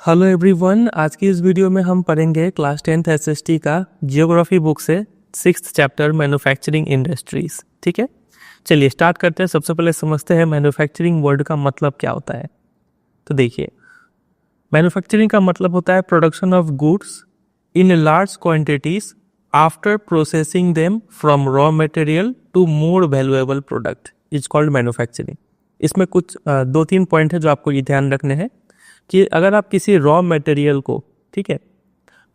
Hello everyone, आज की इस वीडियो में हम पढ़ेंगे क्लास 10th एसएसटी का जियोग्राफी बुक से 6th चैप्टर मैन्युफैक्चरिंग इंडस्ट्रीज। ठीक है, चलिए स्टार्ट करते हैं। सबसे पहले समझते हैं मैन्युफैक्चरिंग वर्ड का मतलब क्या होता है। तो देखिए, मैन्युफैक्चरिंग का मतलब होता है production of goods in large quantities after processing them from raw material to more valuable product is called manufacturing. इसमें कुछ 2-3 पॉइंट है जो आपको ये ध्यान रखने हैं कि अगर आप किसी रॉ मटेरियल को, ठीक है,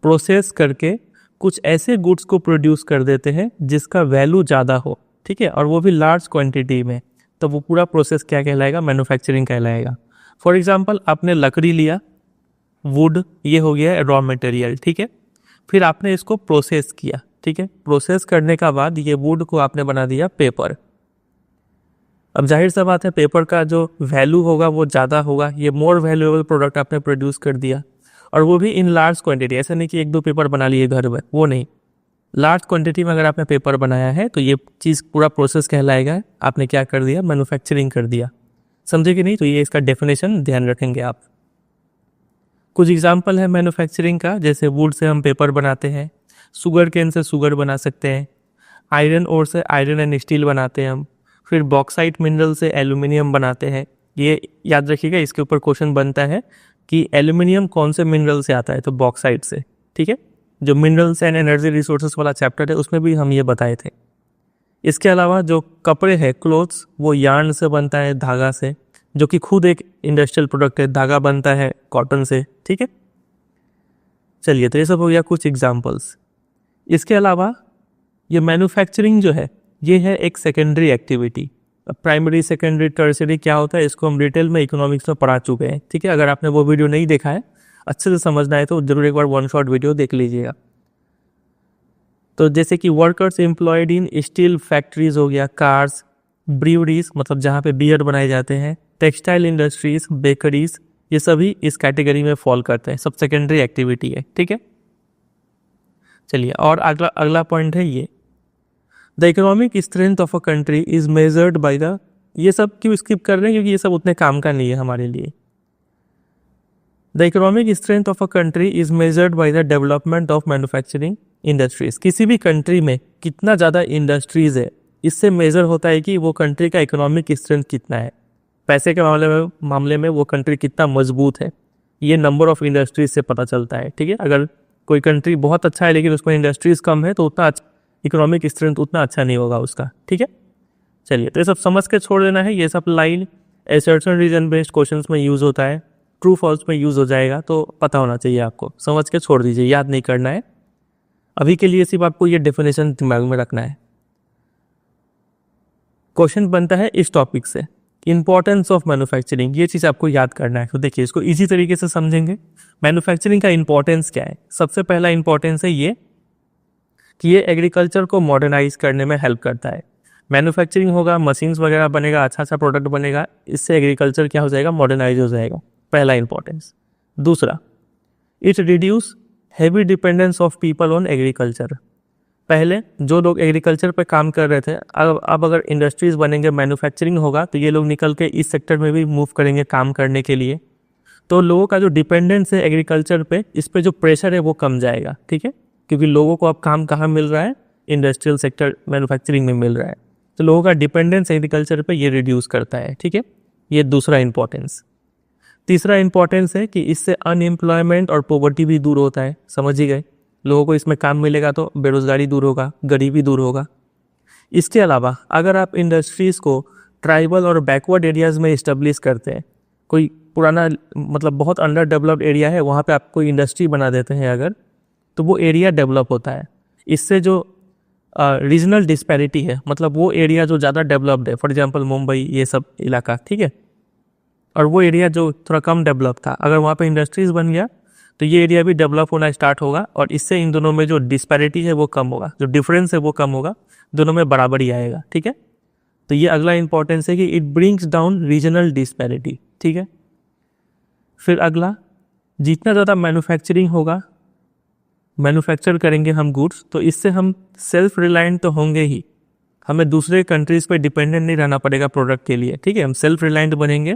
प्रोसेस करके कुछ ऐसे गुड्स को प्रोड्यूस कर देते हैं जिसका वैल्यू ज़्यादा हो, ठीक है, और वो भी लार्ज क्वांटिटी में, तो वो पूरा प्रोसेस क्या कहलाएगा? मैन्युफैक्चरिंग कहलाएगा। फॉर एग्जांपल, आपने लकड़ी लिया, वुड, ये हो गया रॉ मटेरियल, ठीक है, फिर आपने इसको प्रोसेस किया, ठीक है, प्रोसेस करने का बाद ये वुड को आपने बना दिया पेपर। अब जाहिर सा बात है, पेपर का जो वैल्यू होगा वो ज़्यादा होगा, ये मोर वैल्यूएबल प्रोडक्ट आपने प्रोड्यूस कर दिया, और वो भी इन लार्ज क्वांटिटी। ऐसा नहीं कि 1-2 पेपर बना लिए घर में, वो नहीं, लार्ज क्वांटिटी में अगर आपने पेपर बनाया है तो ये चीज़ पूरा प्रोसेस कहलाएगा। आपने क्या कर दिया? मैन्युफैक्चरिंग कर दिया। समझे कि नहीं? तो ये इसका डेफिनेशन ध्यान रखेंगे आप। कुछ एग्जाम्पल है मैन्युफैक्चरिंग का, जैसे वुड से हम पेपर बनाते हैं, शुगर केन से शुगर बना सकते हैं, आयरन ओर से आयरन एंड स्टील बनाते हैं हम, फिर बॉक्साइट मिनरल से एल्यूमिनियम बनाते हैं। ये याद रखिएगा, इसके ऊपर क्वेश्चन बनता है कि एल्यूमिनियम कौन से मिनरल से आता है, तो बॉक्साइट से, ठीक है। जो मिनरल्स एंड एनर्जी रिसोर्सेस वाला चैप्टर है उसमें भी हम ये बताए थे। इसके अलावा जो कपड़े हैं, क्लोथ्स, वो यार्न से बनता है, धागा से, जो कि खुद एक इंडस्ट्रियल प्रोडक्ट है। धागा बनता है कॉटन से, ठीक है। चलिए, तो ये सब हो गया कुछ एग्जाम्पल्स। इसके अलावा ये मैन्युफैक्चरिंग जो है ये है एक secondary activity. Primary, secondary, tertiary क्या होता है इसको हम डिटेल में इकोनॉमिक्स में पढ़ा चुके हैं, ठीक है। अगर आपने वो वीडियो नहीं देखा है, अच्छे से समझना है तो जरूर एक बार वन शॉट वीडियो देख लीजिएगा। तो जैसे कि workers employed in steel factories हो गया, कार्स, ब्रीवरीज मतलब जहाँ पे बियर बनाए जाते हैं, टेक्सटाइल इंडस्ट्रीज, बेकरीज, ये सभी इस कैटेगरी में फॉल करते हैं, सब सेकेंडरी एक्टिविटी है, ठीक है। चलिए, और अगला पॉइंट है ये, the economic strength of a country is measured by the, ये सब क्यों स्किप कर रहे हैं? क्योंकि ये सब उतने काम का नहीं है हमारे लिए। The economic strength of a country is measured by the development of manufacturing industries. किसी भी कंट्री में कितना ज़्यादा इंडस्ट्रीज है, इससे मेजर होता है कि वो कंट्री का इकोनॉमिक स्ट्रेंथ कितना है, पैसे के मामले में वो कंट्री कितना मजबूत है। ये नंबर ऑफ इंडस्ट्रीज से पता चलता है, ठीक है। अगर कोई कंट्री बहुत अच्छा है लेकिन उसमें इंडस्ट्रीज कम है तो उतना इकोनॉमिक स्ट्रेंथ उतना अच्छा नहीं होगा उसका, ठीक है। चलिए, तो ये सब समझ के छोड़ देना है। ये सब line assertion reason based questions में यूज़ होता है, ट्रू फॉल्स में यूज़ हो जाएगा, तो पता होना चाहिए आपको। समझ के छोड़ दीजिए, याद नहीं करना है अभी के लिए, सिर्फ आपको ये डेफिनेशन दिमाग में रखना है। क्वेश्चन बनता है इस टॉपिक से, इंपॉर्टेंस ऑफ मैन्युफैक्चरिंग, ये चीज़ आपको याद करना है। तो देखिए, इसको इजी तरीके से समझेंगे। मैन्युफैक्चरिंग का इंपॉर्टेंस क्या है? सबसे पहला इंपॉर्टेंस है ये कि ये एग्रीकल्चर को मॉडर्नाइज करने में हेल्प करता है। मैन्युफैक्चरिंग होगा, मशीन्स वगैरह बनेगा, अच्छा प्रोडक्ट बनेगा, इससे एग्रीकल्चर क्या हो जाएगा? मॉडर्नाइज हो जाएगा, पहला इंपॉर्टेंस। दूसरा, it reduce heavy dependence of people on agriculture. पहले जो लोग एग्रीकल्चर पे काम कर रहे थे, अब अगर इंडस्ट्रीज बनेंगे, मैन्युफैक्चरिंग होगा, तो ये लोग निकल के इस सेक्टर में भी मूव करेंगे काम करने के लिए। तो लोगों का जो डिपेंडेंस है एग्रीकल्चर पे, इस पे जो प्रेशर है वो कम जाएगा, ठीक है, क्योंकि लोगों को अब काम कहाँ मिल रहा है? इंडस्ट्रियल सेक्टर, मैन्युफैक्चरिंग में मिल रहा है। तो लोगों का डिपेंडेंस एग्रीकल्चर पे ये रिड्यूस करता है, ठीक है। ये दूसरा इंपॉर्टेंस। तीसरा इंपॉर्टेंस है कि इससे अनएम्प्लॉयमेंट और पॉवर्टी भी दूर होता है। समझ ही गए, लोगों को इसमें काम मिलेगा तो बेरोजगारी दूर होगा, गरीबी दूर होगा। इसके अलावा अगर आप इंडस्ट्रीज़ को ट्राइबल और बैकवर्ड एरियाज़ में इस्टेब्लिश करते हैं, कोई पुराना मतलब बहुत अंडर डेवलप्ड एरिया है, वहाँ पे आप कोई इंडस्ट्री बना देते हैं अगर, तो वो एरिया डेवलप होता है। इससे जो रीजनल डिस्पैरिटी है, मतलब वो एरिया जो ज़्यादा डेवलप्ड है, फॉर एग्जांपल मुंबई, ये सब इलाका, ठीक है, और वो एरिया जो थोड़ा कम डेवलप था, अगर वहाँ पे इंडस्ट्रीज़ बन गया तो ये एरिया भी डेवलप होना स्टार्ट होगा, और इससे इन दोनों में जो डिस्पैरिटी है वो कम होगा, जो डिफरेंस है वो कम होगा, दोनों में बराबरी आएगा, ठीक है। तो ये अगला इंपॉर्टेंस है कि it brings down regional disparity, ठीक है। फिर अगला, जितना ज़्यादा मैन्युफैक्चरिंग होगा, मैन्युफैक्चर करेंगे हम गुड्स, तो इससे हम सेल्फ रिलायंट तो होंगे ही, हमें दूसरे कंट्रीज़ पे डिपेंडेंट नहीं रहना पड़ेगा प्रोडक्ट के लिए, ठीक है। हम सेल्फ रिलायंट बनेंगे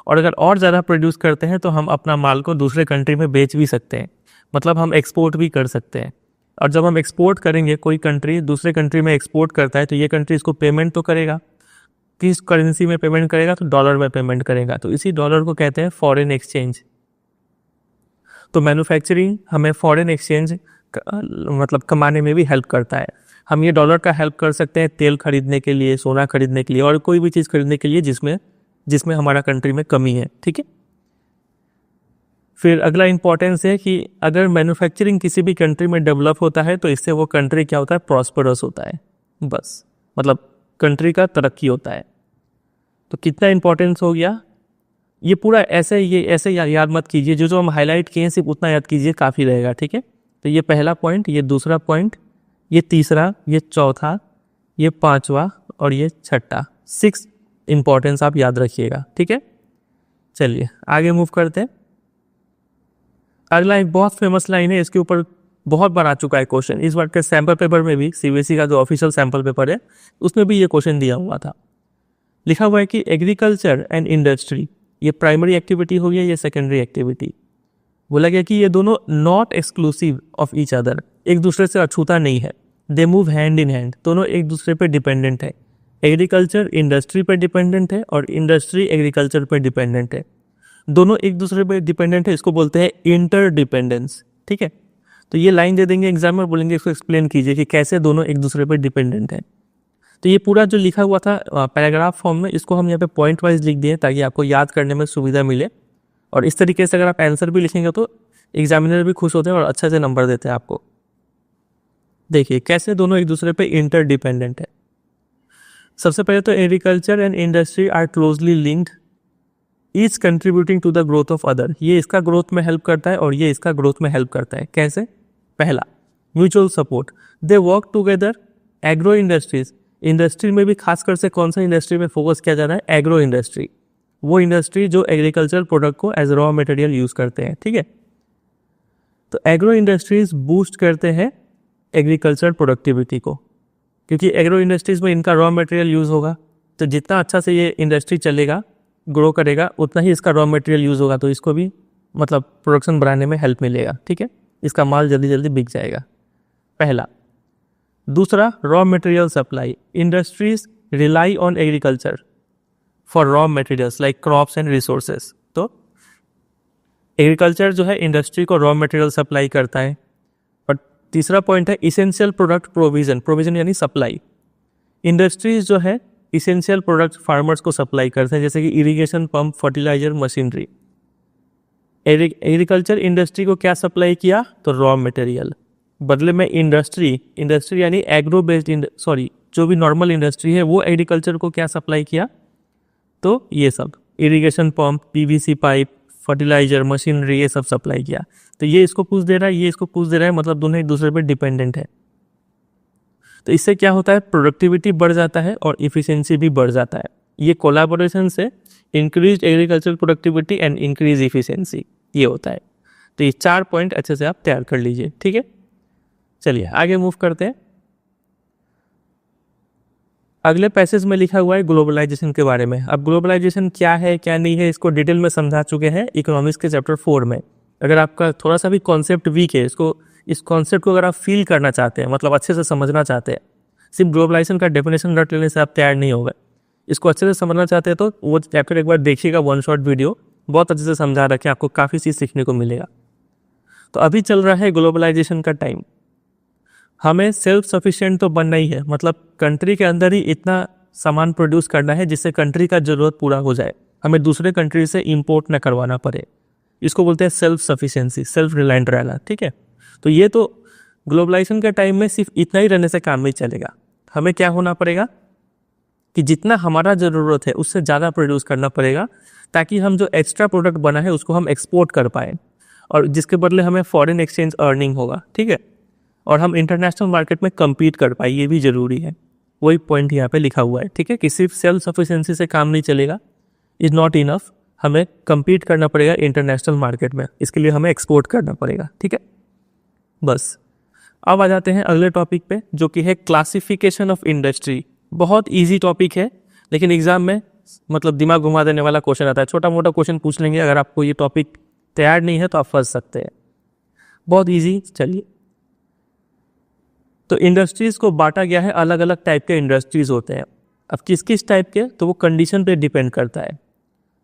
और अगर और ज़्यादा प्रोड्यूस करते हैं तो हम अपना माल को दूसरे कंट्री में बेच भी सकते हैं, मतलब हम एक्सपोर्ट भी कर सकते हैं। और जब हम एक्सपोर्ट करेंगे, कोई कंट्री दूसरे कंट्री में एक्सपोर्ट करता है तो ये कंट्री इसको पेमेंट तो करेगा, किस करेंसी में पेमेंट करेगा, तो डॉलर में पेमेंट करेगा, तो इसी डॉलर को कहते हैं फॉरेन एक्सचेंज। तो मैन्युफैक्चरिंग हमें फॉरेन एक्सचेंज मतलब कमाने में भी हेल्प करता है। हम ये डॉलर का हेल्प कर सकते हैं तेल खरीदने के लिए, सोना खरीदने के लिए और कोई भी चीज़ खरीदने के लिए जिसमें हमारा कंट्री में कमी है, ठीक है। फिर अगला इंपॉर्टेंस है कि अगर मैन्युफैक्चरिंग किसी भी कंट्री में डेवलप होता है तो इससे वो कंट्री क्या होता है, प्रॉस्परस होता है, बस मतलब कंट्री का तरक्की होता है। तो कितना इंपॉर्टेंस हो गया, ये पूरा ऐसे याद मत कीजिए, जो हम हाईलाइट किए हैं सिर्फ उतना याद कीजिए, काफ़ी रहेगा, ठीक है। तो ये पहला पॉइंट, ये दूसरा पॉइंट, ये तीसरा, ये चौथा, ये पांचवा और ये छठा, 6 इंपॉर्टेंस आप याद रखिएगा, ठीक है। चलिए आगे मूव करते हैं। अगला एक बहुत फेमस लाइन है, इसके ऊपर बहुत बार आ चुका है क्वेश्चन, इस बार के सैम्पल पेपर में भी, सीबीएसई का जो ऑफिशियल सैम्पल पेपर है उसमें भी ये क्वेश्चन दिया हुआ था। लिखा हुआ है कि एग्रीकल्चर एंड इंडस्ट्री, ये प्राइमरी एक्टिविटी हो गया, ये सेकेंडरी एक्टिविटी। बोला गया कि ये दोनों not exclusive of each other, एक दूसरे से अछूता नहीं है, they move hand in hand, दोनों एक दूसरे पर डिपेंडेंट है। एग्रीकल्चर इंडस्ट्री पर डिपेंडेंट है और इंडस्ट्री एग्रीकल्चर पर डिपेंडेंट है, दोनों एक दूसरे पर डिपेंडेंट है, इसको बोलते हैं इंटरडिपेंडेंस, ठीक है। तो ये लाइन दे देंगे एग्जाम में, बोलेंगे इसको एक्सप्लेन कीजिए कि कैसे दोनों एक दूसरे पर डिपेंडेंट है। तो ये पूरा जो लिखा हुआ था पैराग्राफ फॉर्म में, इसको हम यहाँ पे पॉइंट वाइज लिख दिए ताकि आपको याद करने में सुविधा मिले। और इस तरीके से अगर आप आंसर भी लिखेंगे तो एग्जामिनर भी खुश होते हैं और अच्छे से नंबर देते हैं आपको। देखिए कैसे दोनों एक दूसरे पे इंटरडिपेंडेंट है। सबसे पहले तो agriculture and industry are closely linked, each contributing to the growth of other, ये इसका ग्रोथ में हेल्प करता है और ये इसका ग्रोथ में हेल्प करता है। कैसे? पहला, mutual support, they work together. Agro industries, industry में भी खासकर से कौन सा इंडस्ट्री में फोकस किया जा रहा है? एग्रो इंडस्ट्री, वो इंडस्ट्री जो एग्रीकल्चर प्रोडक्ट को एज रॉ मटेरियल यूज करते हैं, ठीक है। तो एग्रो इंडस्ट्रीज बूस्ट करते हैं एग्रीकल्चर प्रोडक्टिविटी को, क्योंकि एग्रो इंडस्ट्रीज में इनका रॉ मटेरियल यूज होगा, तो जितना अच्छा से ये इंडस्ट्री चलेगा, ग्रो करेगा, उतना ही इसका रॉ मटेरियल यूज होगा, तो इसको भी मतलब प्रोडक्शन बढ़ाने में हेल्प मिलेगा, ठीक है। इसका माल जल्दी जल्दी बिक जाएगा, पहला। दूसरा, raw material supply, industries rely on agriculture for raw materials like crops and resources. तो एग्रीकल्चर जो है इंडस्ट्री को रॉ मटेरियल सप्लाई करता है। और तीसरा पॉइंट है इसेंशियल प्रोडक्ट प्रोविजन, प्रोविजन यानी सप्लाई। इंडस्ट्रीज जो है इसेंशियल प्रोडक्ट फार्मर्स को सप्लाई करते हैं, जैसे कि irrigation pump, fertiliser, machinery. Agriculture industry को क्या सप्लाई किया? तो रॉ मटेरियल। बदले में इंडस्ट्री यानी एग्रो बेस्ड जो भी नॉर्मल इंडस्ट्री है वो एग्रीकल्चर को क्या सप्लाई किया? तो ये सब irrigation pump, PVC pipe, fertiliser, machinery, ये सब सप्लाई किया। तो ये इसको पूछ दे रहा है, ये इसको पूछ दे रहा है, मतलब दोनों एक दूसरे पर डिपेंडेंट है। तो इससे क्या होता है? प्रोडक्टिविटी बढ़ जाता है और इफिशिएंसी भी बढ़ जाता है। ये कोलैबोरेशन से increase agriculture productivity and increase efficiency, ये होता है। तो ये 4 पॉइंट अच्छे से आप तैयार कर लीजिए, ठीक है। चलिए आगे मूव करते हैं। अगले पैसेज में लिखा हुआ है ग्लोबलाइजेशन के बारे में। अब ग्लोबलाइजेशन क्या है क्या नहीं है इसको डिटेल में समझा चुके हैं इकोनॉमिक्स के चैप्टर 4 में। अगर आपका थोड़ा सा भी कॉन्सेप्ट वीक है, इस कॉन्सेप्ट को अगर आप फील करना चाहते हैं, मतलब अच्छे से समझना चाहते हैं, सिर्फ ग्लोबलाइजेशन का डेफिनेशन रट लेने से आप तैयार नहीं होगा, इसको अच्छे से समझना चाहते हैं तो वो चैप्टर एक बार देखिएगा, 1 शॉर्ट वीडियो बहुत अच्छे से समझा रखे, आपको काफ़ी चीज़ सीखने को मिलेगा। तो अभी चल रहा है ग्लोबलाइजेशन का टाइम, हमें सेल्फ सफिशिएंट तो बनना ही है, मतलब कंट्री के अंदर ही इतना सामान प्रोड्यूस करना है जिससे कंट्री का ज़रूरत पूरा हो जाए, हमें दूसरे कंट्री से इंपोर्ट ना करवाना पड़े। इसको बोलते हैं सेल्फ सफिशिएंसी, सेल्फ रिलायंट रहना, ठीक है। तो ये तो ग्लोबलाइजेशन के टाइम में सिर्फ इतना ही रहने से काम नहीं चलेगा, हमें क्या होना पड़ेगा कि जितना हमारा ज़रूरत है उससे ज़्यादा प्रोड्यूस करना पड़ेगा, ताकि हम जो एक्स्ट्रा प्रोडक्ट बना है उसको हम एक्सपोर्ट कर पाएँ और जिसके बदले हमें फॉरेन एक्सचेंज अर्निंग होगा, ठीक है, और हम इंटरनेशनल मार्केट में कम्पीट कर पाए, ये भी ज़रूरी है। वही पॉइंट यहाँ पे लिखा हुआ है, ठीक है, कि सिर्फ सेल्फ सफिशिएंसी से काम नहीं चलेगा, इज़ नॉट इनफ, हमें कम्पीट करना पड़ेगा इंटरनेशनल मार्केट में, इसके लिए हमें एक्सपोर्ट करना पड़ेगा, ठीक है। बस अब आ जाते हैं अगले टॉपिक पे, जो कि है क्लासिफिकेशन ऑफ इंडस्ट्री। बहुत ईजी टॉपिक है, लेकिन एग्जाम में मतलब दिमाग घुमा देने वाला क्वेश्चन आता है, छोटा मोटा क्वेश्चन पूछ लेंगे, अगर आपको ये टॉपिक तैयार नहीं है तो आप फंस सकते हैं। बहुत इजी। चलिए, तो इंडस्ट्रीज को बांटा गया है, अलग अलग टाइप के इंडस्ट्रीज होते हैं। अब किस किस टाइप के, तो वो कंडीशन पे डिपेंड करता है।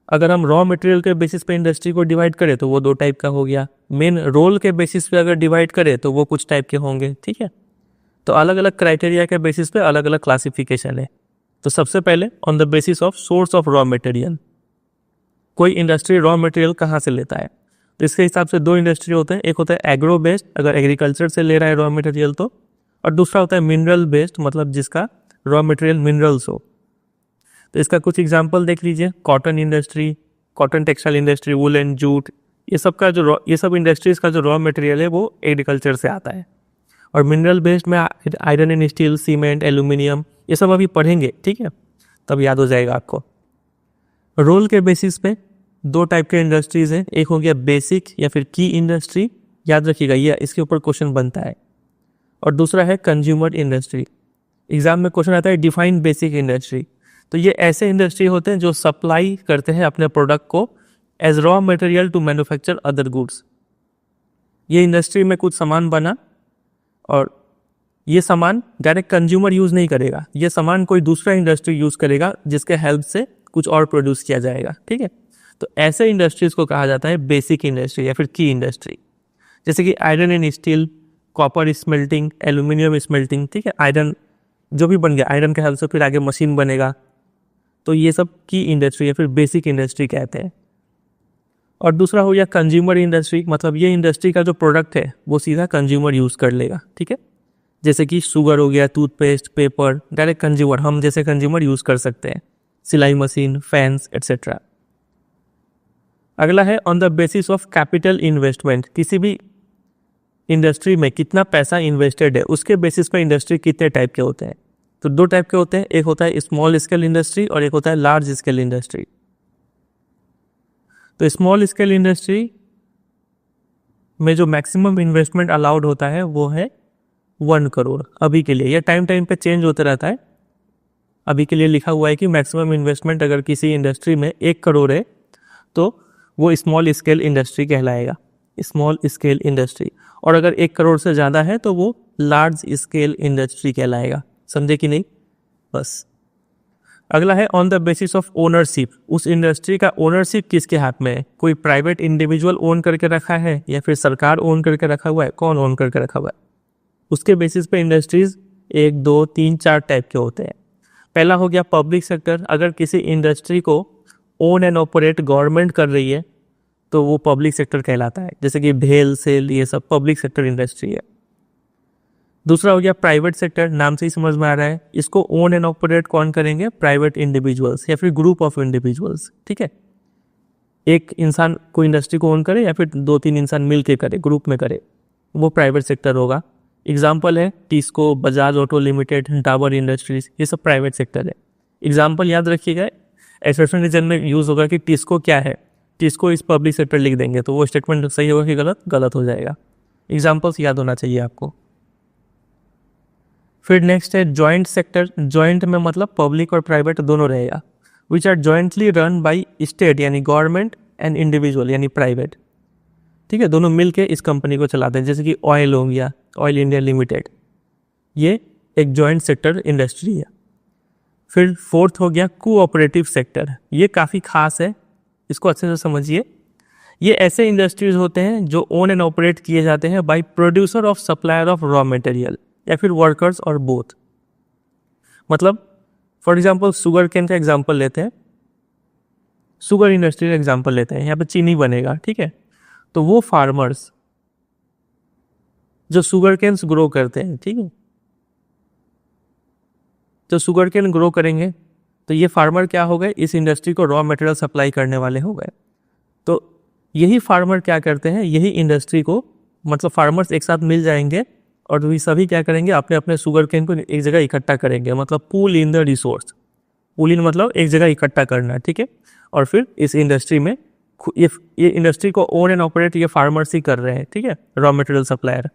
अगर हम रॉ मटेरियल के बेसिस पे इंडस्ट्री को डिवाइड करें तो वो 2 टाइप का हो गया। मेन रोल के बेसिस पे अगर डिवाइड करें तो वो कुछ टाइप के होंगे, ठीक है। तो अलग अलग क्राइटेरिया के बेसिस पे अलग अलग क्लासिफिकेशन है। तो सबसे पहले on the basis of source of raw material, कोई इंडस्ट्री रॉ मटेरियल कहाँ से लेता है, तो इसके हिसाब से 2 इंडस्ट्री होते हैं। एक होता है एग्रो बेस्ड, अगर एग्रीकल्चर से ले रहा है रॉ मटेरियल तो, और दूसरा होता है मिनरल बेस्ड, मतलब जिसका रॉ मटेरियल मिनरल्स हो। तो इसका कुछ एग्जांपल देख लीजिए, cotton industry, cotton textile industry, woollen, jute, ये सब इंडस्ट्रीज का जो रॉ मटेरियल है वो एग्रीकल्चर से आता है। और मिनरल बेस्ड में iron and steel, cement, aluminium, ये सब अभी पढ़ेंगे, ठीक है, तब याद हो जाएगा आपको। रोल के बेसिस पे 2 टाइप के इंडस्ट्रीज हैं, एक हो गया बेसिक या फिर की इंडस्ट्री, याद रखिएगा ये इसके ऊपर क्वेश्चन बनता है, और दूसरा है कंज्यूमर इंडस्ट्री। एग्जाम में क्वेश्चन आता है डिफाइन बेसिक इंडस्ट्री, तो ये ऐसे इंडस्ट्री होते हैं जो सप्लाई करते हैं अपने प्रोडक्ट को as raw material to manufacture other goods. ये इंडस्ट्री में कुछ सामान बना और ये सामान डायरेक्ट कंज्यूमर यूज़ नहीं करेगा, ये सामान कोई दूसरा इंडस्ट्री यूज़ करेगा जिसके हेल्प से कुछ और प्रोड्यूस किया जाएगा, ठीक है। तो ऐसे इंडस्ट्रीज को कहा जाता है बेसिक इंडस्ट्री या फिर की इंडस्ट्री। जैसे कि iron and steel, copper smelting, aluminium smelting, ठीक है, आयरन जो भी बन गया, आयरन के हेल्प से फिर आगे मशीन बनेगा, तो ये सब की इंडस्ट्री या फिर बेसिक इंडस्ट्री कहते हैं। और दूसरा हो गया कंज्यूमर इंडस्ट्री, मतलब ये इंडस्ट्री का जो प्रोडक्ट है वो सीधा कंज्यूमर यूज़ कर लेगा, ठीक है। जैसे कि शुगर हो गया, टूथपेस्ट, पेपर, डायरेक्ट कंज्यूमर, हम जैसे कंज्यूमर यूज़ कर सकते हैं, सिलाई मशीन, फैंस एट्सेट्रा। अगला है on the basis of capital investment, किसी भी इंडस्ट्री में कितना पैसा इन्वेस्टेड है उसके बेसिस पे इंडस्ट्री कितने टाइप के होते हैं। तो 2 टाइप के होते हैं, एक होता है स्मॉल स्केल इंडस्ट्री और एक होता है लार्ज स्केल इंडस्ट्री। तो स्मॉल स्केल इंडस्ट्री में जो मैक्सिमम इन्वेस्टमेंट अलाउड होता है वो है 1 करोड़ अभी के लिए, यह टाइम टाइम पे चेंज होता रहता है। अभी के लिए लिखा हुआ है कि मैक्सिमम इन्वेस्टमेंट अगर किसी इंडस्ट्री में 1 करोड़ है तो वो स्मॉल स्केल इंडस्ट्री कहलाएगा, स्मॉल स्केल इंडस्ट्री। और अगर 1 करोड़ से ज़्यादा है तो वो लार्ज स्केल इंडस्ट्री कहलाएगा। समझे कि नहीं? बस। अगला है on the basis of ownership, उस इंडस्ट्री का ओनरशिप किसके हाथ में है, कोई प्राइवेट इंडिविजुअल ओन करके रखा है या फिर सरकार ओन करके रखा हुआ है, कौन ओन करके रखा हुआ है, उसके बेसिस पे इंडस्ट्रीज 1, 2, 3, 4 टाइप के होते हैं। पहला हो गया पब्लिक सेक्टर, अगर किसी इंडस्ट्री को ओन एंड ऑपरेट गवर्नमेंट कर रही है तो वो पब्लिक सेक्टर कहलाता है, जैसे कि भेल, सेल, ये सब पब्लिक सेक्टर इंडस्ट्री है। दूसरा हो गया प्राइवेट सेक्टर, नाम से ही समझ में आ रहा है, इसको ओन एंड ऑपरेट कौन करेंगे, प्राइवेट इंडिविजुअल्स या फिर ग्रुप ऑफ इंडिविजुअल्स, ठीक है। एक इंसान कोई इंडस्ट्री को ओन करे या फिर 2-3 इंसान मिल के करे, ग्रुप में करे, वो प्राइवेट सेक्टर होगा। एग्जाम्पल है TISCO, Bajaj auto limited, Dabur industries, ये सब प्राइवेट सेक्टर है। एग्जाम्पल याद रखिएगा, एक्सेप्शन रीजन में यूज़ होगा कि टिस्को क्या है, टिस्को इस पब्लिक सेक्टर लिख देंगे तो वो स्टेटमेंट सही होगा कि गलत, गलत हो जाएगा। एग्जाम्पल्स याद होना चाहिए आपको। फिर नेक्स्ट है जॉइंट सेक्टर, जॉइंट में मतलब पब्लिक और प्राइवेट दोनों रहेगा, which are jointly run by state यानी गवर्नमेंट एंड इंडिविजुअल यानी प्राइवेट, ठीक है, दोनों मिलके इस कंपनी को चलाते हैं। जैसे कि ऑयल हो गया, ऑयल इंडिया लिमिटेड, ये एक जॉइंट सेक्टर इंडस्ट्री है। फिर फोर्थ हो गया कोऑपरेटिव सेक्टर, ये काफ़ी खास है, इसको अच्छे से समझिए। ये ऐसे इंडस्ट्रीज होते हैं जो ओन एंड ऑपरेट किए जाते हैं by producer of supplier of raw material या फिर वर्कर्स और बोथ। मतलब फॉर एग्जांपल शुगर केन का एग्जांपल लेते हैं, शुगर इंडस्ट्री का एग्जांपल लेते हैं, यहाँ पे चीनी बनेगा, ठीक है, तो वो फार्मर्स जो शुगर केन्स ग्रो करते हैं, ठीक है, तो शुगर केन ग्रो करेंगे तो ये फार्मर क्या हो गए, इस इंडस्ट्री को रॉ मटेरियल सप्लाई करने वाले हो गए। तो यही फार्मर क्या करते हैं, यही इंडस्ट्री को, मतलब फार्मर्स एक साथ मिल जाएंगे और वे सभी क्या करेंगे, अपने अपने शुगर केन को एक जगह इकट्ठा करेंगे, मतलब pool in the resource, pool इन मतलब एक जगह इकट्ठा करना, ठीक है। और फिर इस इंडस्ट्री में ये इंडस्ट्री को ओन एंड ऑपरेट ये फार्मर्स ही कर रहे हैं, ठीक है, रॉ मटेरियल सप्लायर।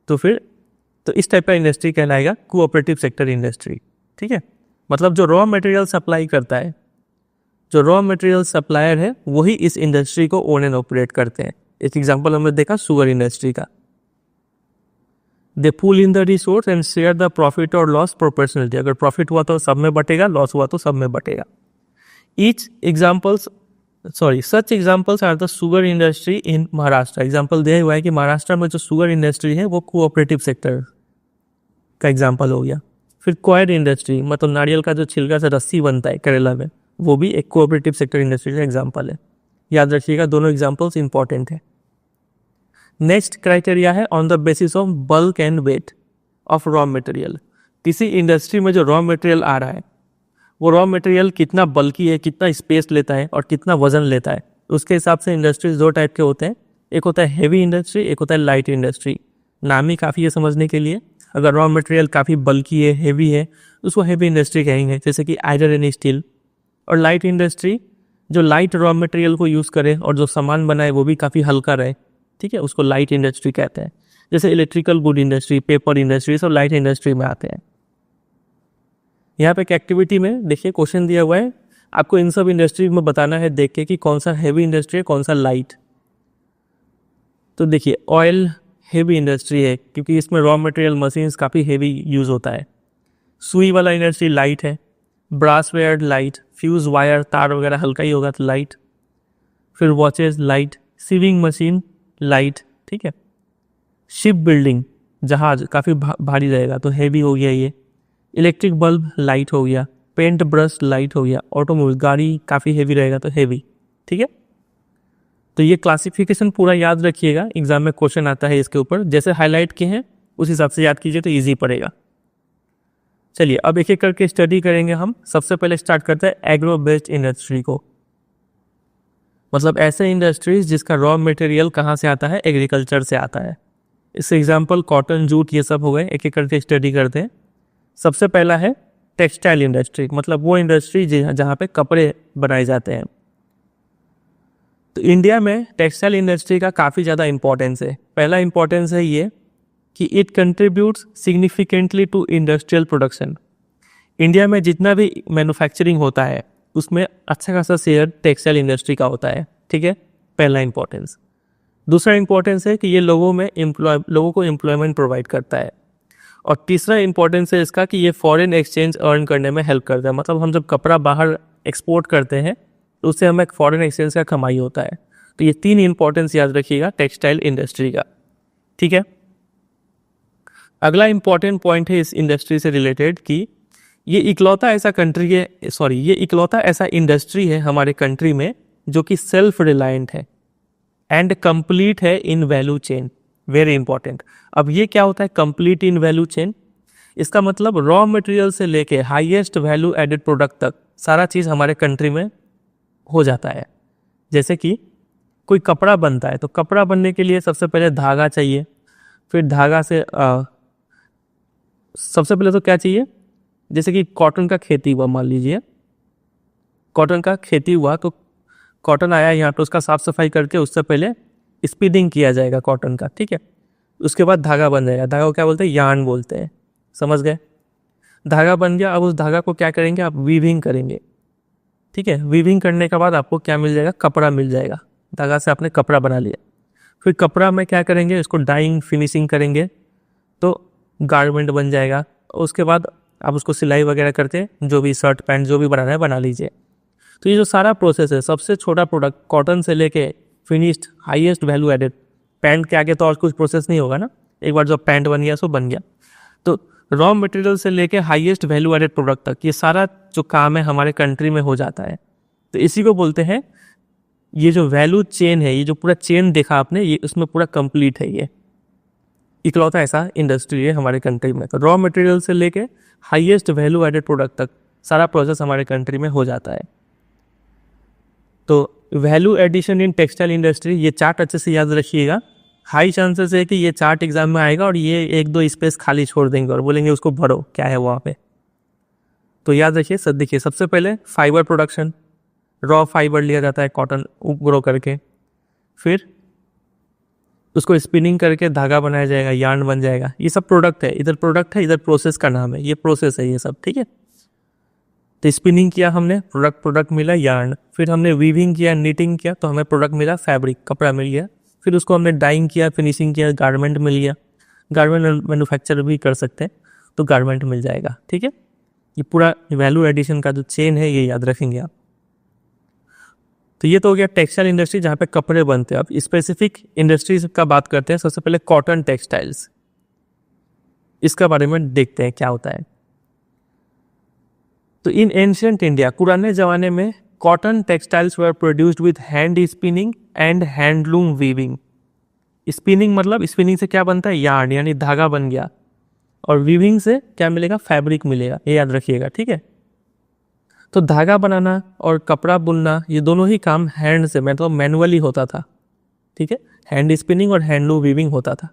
तो इस टाइप का इंडस्ट्री कहलाएगा कोऑपरेटिव सेक्टर इंडस्ट्री, ठीक है। मतलब जो रॉ मटेरियल सप्लाई करता है जो रॉ मटेरियल सप्लायर है वही इस इंडस्ट्री को ओन एंड ऑपरेट करते हैं। एक एग्जांपल हमने देखा शुगर इंडस्ट्री का। They pool in the resource and share the profit और लॉस प्रोपोर्शनली। अगर प्रॉफिट हुआ तो सब में बटेगा, लॉस हुआ तो सब में बटेगा। Such examples are the sugar industry in Maharashtra. Example दिया हुआ है कि महाराष्ट्र में जो शुगर इंडस्ट्री है वो कोऑपरेटिव सेक्टर का एग्जाम्पल हो गया। फिर कॉयर इंडस्ट्री, मतलब नारियल का जो छिलका से रस्सी बनता है केरला में, वो भी एक कोऑपरेटिव सेक्टर इंडस्ट्री का एग्जाम्पल है। याद रखिएगा, दोनों एग्जाम्पल्स इंपॉर्टेंट है। नेक्स्ट क्राइटेरिया है on the basis of bulk and weight of raw material. किसी इंडस्ट्री में जो रॉ मटेरियल आ रहा है वो रॉ मटेरियल कितना बल्की है, कितना स्पेस लेता है और कितना वजन लेता है, उसके हिसाब से इंडस्ट्रीज दो टाइप के होते हैं। एक होता है हैवी इंडस्ट्री, एक होता है लाइट इंडस्ट्री। नाम ही काफ़ी है समझने के लिए। अगर रॉ मटेरियल काफ़ी बल्की है, हैवी है, उसको हैवी इंडस्ट्री कहेंगे, जैसे कि आयरन एंड स्टील। और लाइट इंडस्ट्री जो लाइट रॉ मटेरियल को यूज़ करे और जो सामान बनाए वो भी काफ़ी हल्का रहे, ठीक है, उसको लाइट इंडस्ट्री कहते हैं। जैसे electrical good industry, paper industry, सब लाइट इंडस्ट्री में आते हैं। यहाँ पे एक एक्टिविटी में देखिए क्वेश्चन दिया हुआ है, आपको इन सब इंडस्ट्री में बताना है देख के कि कौन सा हैवी इंडस्ट्री है, कौन सा लाइट। तो देखिए ऑयल हेवी इंडस्ट्री है क्योंकि इसमें रॉ मटेरियल मशीन्स काफ़ी हेवी यूज़ होता है। सुई वाला इंडस्ट्री लाइट है। Brass ware light, fuse wire तार वगैरह हल्का ही होगा तो लाइट। फिर watches light, sewing machine light, ठीक है। शिप बिल्डिंग, जहाज काफ़ी भारी रहेगा तो हैवी हो गया ये। इलेक्ट्रिक बल्ब लाइट हो गया। पेंट ब्रश लाइट हो गया। ऑटोमोबाइल गाड़ी काफ़ी हैवी रहेगा तो हैवी, ठीक है। तो ये क्लासिफिकेशन पूरा याद रखिएगा, एग्जाम में क्वेश्चन आता है इसके ऊपर, जैसे हाईलाइट किए हैं उस हिसाब से याद कीजिए तो ईजी पड़ेगा। चलिए अब एक एक करके स्टडी करेंगे हम। सबसे पहले स्टार्ट करते हैं एग्रो बेस्ड इंडस्ट्री को, मतलब ऐसे इंडस्ट्रीज जिसका रॉ मटेरियल कहाँ से आता है, एग्रीकल्चर से आता है। इससे एग्जाम्पल कॉटन, जूट, ये सब हो गए। एक एक करके स्टडी करते हैं। सबसे पहला है टेक्सटाइल इंडस्ट्री, मतलब वो इंडस्ट्री जहाँ पे कपड़े बनाए जाते हैं। तो इंडिया में टेक्सटाइल इंडस्ट्री का काफ़ी ज़्यादा इंपॉर्टेंस है। पहला इंपॉर्टेंस है ये कि it contributes significantly to industrial production. India में जितना भी मैन्युफैक्चरिंग होता है उसमें अच्छा खासा शेयर टेक्सटाइल इंडस्ट्री का होता है, ठीक है, पहला इंपॉर्टेंस। दूसरा इंपॉर्टेंस है कि ये लोगों को एम्प्लॉयमेंट प्रोवाइड करता है। और तीसरा इंपॉर्टेंस है इसका कि ये फॉरेन एक्सचेंज अर्न करने में हेल्प करता है। मतलब हम जब कपड़ा बाहर एक्सपोर्ट करते हैं तो उससे हमें फॉरेन एक्सचेंज का कमाई होता है। तो ये तीन इंपॉर्टेंस याद रखिएगा टेक्सटाइल इंडस्ट्री का, ठीक है। अगला इंपॉर्टेंट पॉइंट है इस इंडस्ट्री से रिलेटेड कि ये इकलौता ऐसा इंडस्ट्री है हमारे कंट्री में जो कि सेल्फ रिलायंट है एंड कंप्लीट है इन वैल्यू चेन। Very important. अब ये क्या होता है कंप्लीट इन वैल्यू चेन? इसका मतलब रॉ मटेरियल से लेके हाईएस्ट वैल्यू एडेड प्रोडक्ट तक सारा चीज़ हमारे कंट्री में हो जाता है। जैसे कि कोई कपड़ा बनता है तो कपड़ा बनने के लिए सबसे पहले धागा चाहिए। फिर धागा से सबसे पहले तो क्या चाहिए, जैसे कि कॉटन का खेती हुआ, मान लीजिए कॉटन का खेती हुआ तो कॉटन आया यहाँ पे, उसका साफ सफाई करके उससे पहले स्पिनिंग किया जाएगा कॉटन का, ठीक है। उसके बाद धागा बन जाएगा। धागा को क्या बोलते हैं, यार्न बोलते हैं, समझ गए। धागा बन गया, अब उस धागा को क्या करेंगे आप, वीविंग करेंगे, ठीक है। वीविंग करने के बाद आपको क्या मिल जाएगा, कपड़ा मिल जाएगा। धागा से आपने कपड़ा बना लिया। फिर कपड़ा में क्या करेंगे, इसको डाइंग फिनिशिंग करेंगे तो गारमेंट बन जाएगा। उसके बाद आप उसको सिलाई वगैरह करते, जो भी शर्ट पैंट जो भी बनाना है बना लीजिए। तो ये जो सारा प्रोसेस है, सबसे छोटा प्रोडक्ट कॉटन से लेके finished highest value added, pant के आगे तो और कुछ प्रोसेस नहीं होगा ना, एक बार जब पैंट बन गया सो बन गया। तो रॉ मटेरियल से लेके हाईएस्ट वैल्यू एडेड प्रोडक्ट तक ये सारा जो काम है हमारे कंट्री में हो जाता है। तो इसी को बोलते हैं, ये जो वैल्यू चेन है, ये जो पूरा चेन देखा आपने, ये उसमें पूरा कंप्लीट है। ये इकलौता ऐसा इंडस्ट्री है हमारे कंट्री में। तो रॉ मटेरियल से लेके हाईएस्ट वैल्यू एडेड प्रोडक्ट तक सारा प्रोसेस हमारे कंट्री में हो जाता है। तो value addition in textile industry, ये चार्ट अच्छे से याद रखिएगा। हाई चांसेस है कि ये चार्ट एग्जाम में आएगा और ये एक दो स्पेस खाली छोड़ देंगे और बोलेंगे उसको भरो, क्या है वहाँ पे। तो याद रखिए, सब देखिए, सबसे पहले फाइबर प्रोडक्शन, रॉ फाइबर लिया जाता है कॉटन ग्रो करके, फिर उसको स्पिनिंग करके धागा बनाया जाएगा, यार्न बन जाएगा। ये सब प्रोडक्ट है, इधर प्रोडक्ट है, इधर प्रोसेस का नाम है, ये प्रोसेस है ये सब, ठीक है। तो स्पिनिंग किया हमने, प्रोडक्ट मिला यार्न। फिर हमने वीविंग किया, नीटिंग किया, तो हमें प्रोडक्ट मिला फैब्रिक, कपड़ा मिल गया। फिर उसको हमने डाइंग किया, फिनिशिंग किया, गारमेंट मिल गया। गारमेंट मैन्युफैक्चर भी कर सकते हैं तो गारमेंट मिल जाएगा। ठीक है, ये पूरा वैल्यू एडिशन का जो चेन है ये याद रखेंगे आप। तो ये तो हो गया टेक्सटाइल इंडस्ट्री जहाँ पे कपड़े बनते हैं। अब स्पेसिफिक इंडस्ट्रीज का बात करते हैं। सबसे पहले कॉटन टेक्सटाइल्स, इसका बारे में देखते हैं क्या होता है। तो इन एंशियंट इंडिया, पुराने जमाने में cotton textiles were produced with hand spinning and handloom weaving. Spinning मतलब स्पिनिंग से क्या बनता है, यार्न यानी धागा बन गया, और वीविंग से क्या मिलेगा, फैब्रिक मिलेगा। ये याद रखिएगा। ठीक है, तो धागा बनाना और कपड़ा बुनना ये दोनों ही काम हैंड से, मतलब मैनुअली होता था। ठीक है, हैंड स्पिनिंग और हैंडलूम वीविंग होता था।